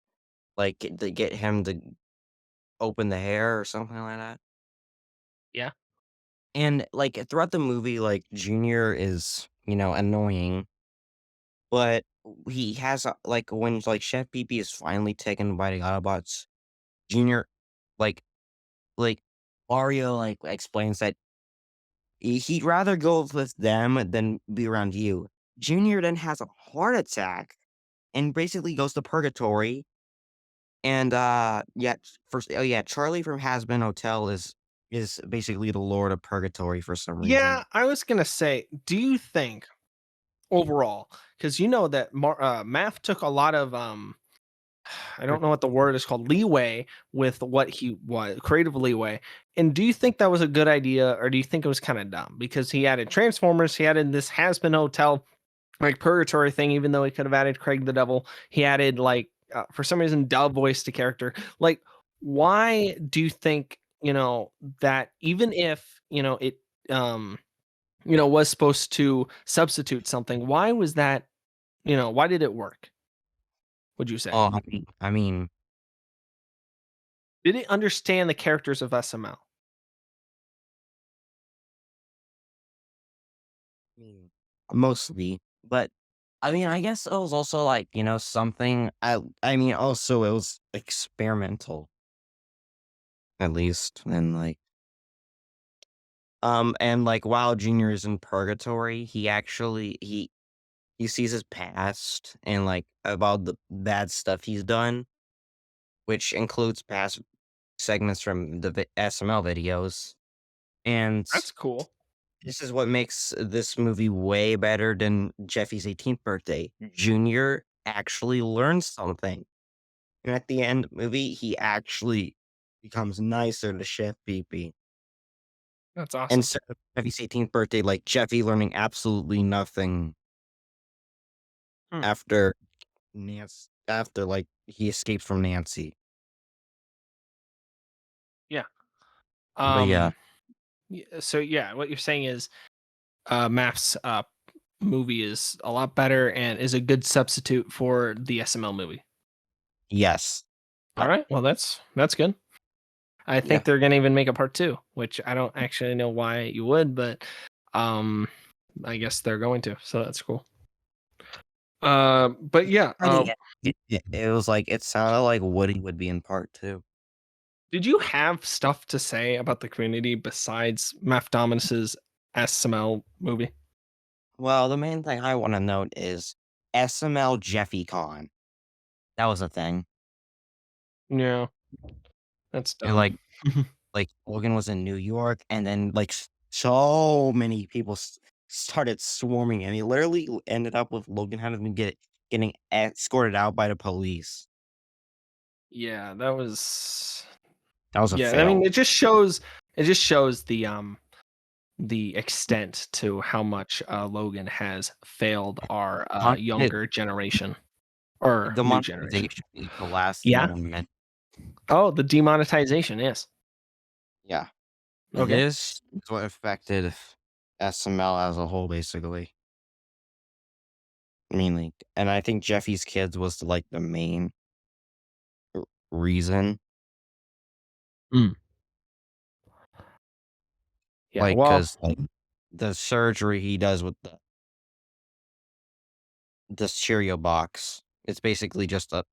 they get him to open the hair or something like that. Yeah. And, throughout the movie, Junior is, annoying, but he has, when, Chef Pee Pee is finally taken by the Autobots, Junior, like like, Mario, explains that he'd rather go with them than be around you. Junior then has a heart attack and basically goes to purgatory. And yeah, first oh yeah, Charlie from Hazbin Hotel is basically the Lord of Purgatory for some Yeah. reason. I was gonna say, do you think overall, because you know that Math took a lot of I don't know what the word is called, leeway with what he was, creative leeway. And do you think that was a good idea, or do you think it was kind of dumb? Because he added Transformers, he added this has been hotel like purgatory thing, even though he could have added Craig the Devil. He added like for some reason Dove voiced a character. Like, why do you think that even if it um was supposed to substitute something, why was that? Why did it work? Would you say? Oh, I mean, Did it understand the characters of SML? mm, mostly, but I mean, I guess it was also something. Also it was experimental at least, and while Junior is in purgatory, he sees his past and about the bad stuff he's done, which includes past segments from the SML videos. And That's cool. this is what makes this movie way better than Jeffy's 18th birthday. Junior actually learns something. And at the end of the movie, he actually becomes nicer to Chef Pee Pee. That's awesome. Instead of Jeffy's 18th birthday, Jeffy learning absolutely nothing Hmm. after after he escapes from Nancy. Yeah. But yeah. Um. So yeah, what you're saying is, Maps movie is a lot better and is a good substitute for the SML movie. Yes. All Uh, right. Well, that's good. I yeah. think they're gonna even make a part two, which I don't actually know why you would, but um, I guess they're going to. So that's cool. But yeah. Already it was it sounded like Woody would be in part 2. Did you have stuff to say about the community besides Math Dominus's SML movie? Well, the main thing I wanna note is SML Jeffy Con. That was a thing. Yeah, that's And, dumb. like Logan was in New York, and then like so many people started swarming, and he literally ended up with Logan having getting escorted out by the police. Yeah, that was. That was a Yeah, I mean, fail. it just shows the extent to how much Logan has failed our It, younger generation or the new generation. monetization is the last thing I Yeah. want to mention. Oh, the demonetization. Yes. Yeah, Okay. this is what affected SML as a whole, basically. Mainly, and I think Jeffy's kids was like the main reason, Mm. Yeah. like Well. because like the surgery he does with the Cheerio box, it's basically just a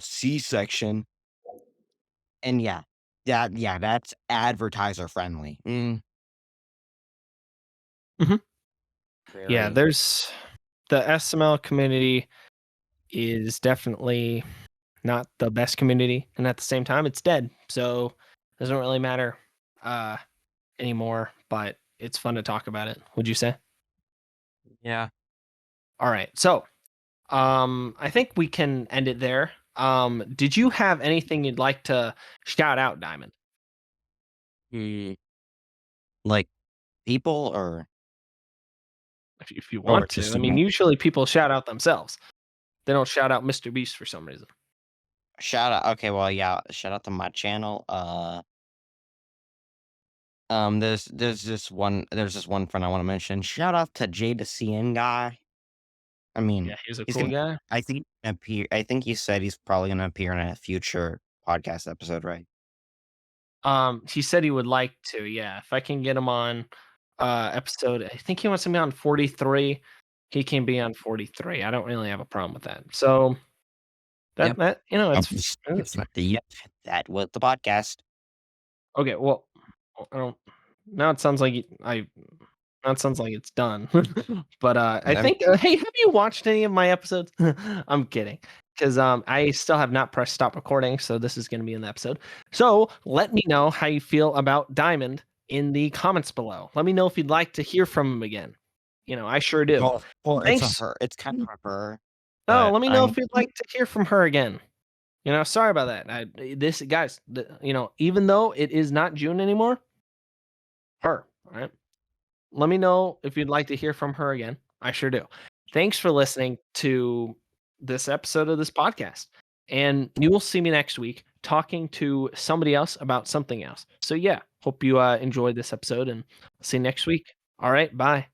C-section, and yeah, that's advertiser friendly. Mhm. Yeah. Very. There's the SML community is definitely not the best community, and at the same time, it's dead. So it doesn't really matter uh, anymore. But it's fun to talk about it. Would you say? Yeah. All right. So I think we can end it there. Did you have anything you'd like to shout out, Diamond? Mm, like people If you or want to. just I mean, usually people shout out themselves. They don't shout out Mr. Beast for some reason. shout out. Okay, well, yeah, shout out to my channel. There's this one friend I want to mention. Shout out to Jay the CN guy. I mean, Yeah, he was a he's cool gonna. guy. I think appear. I think he said he's probably gonna appear in a future podcast episode, right? He said he would like to. Yeah, if I can get him on episode, I think he wants to be on 43. He can be on 43. I don't really have a problem with that. So Yep. that It's not the yep. That was the podcast. okay. Well, I don't. Now it sounds like I. Now it sounds like it's done. But I I mean, think. Hey, have you watched any of my episodes? I'm kidding, because I still have not pressed stop recording, so this is going to be in the episode. So let me know how you feel about Diamond in the comments below. Let me know if you'd like to hear from him again. I sure do. it's a Thanks. her. It's kind of a her, Oh, but let me know if you'd like to hear from her again. Sorry about that. This guys, even though it is not June anymore, her. All right. Let me know if you'd like to hear from her again. I sure do. Thanks for listening to this episode of this podcast. And you will see me next week talking to somebody else about something else. So, yeah, hope you enjoyed this episode and see you next week. All right. Bye.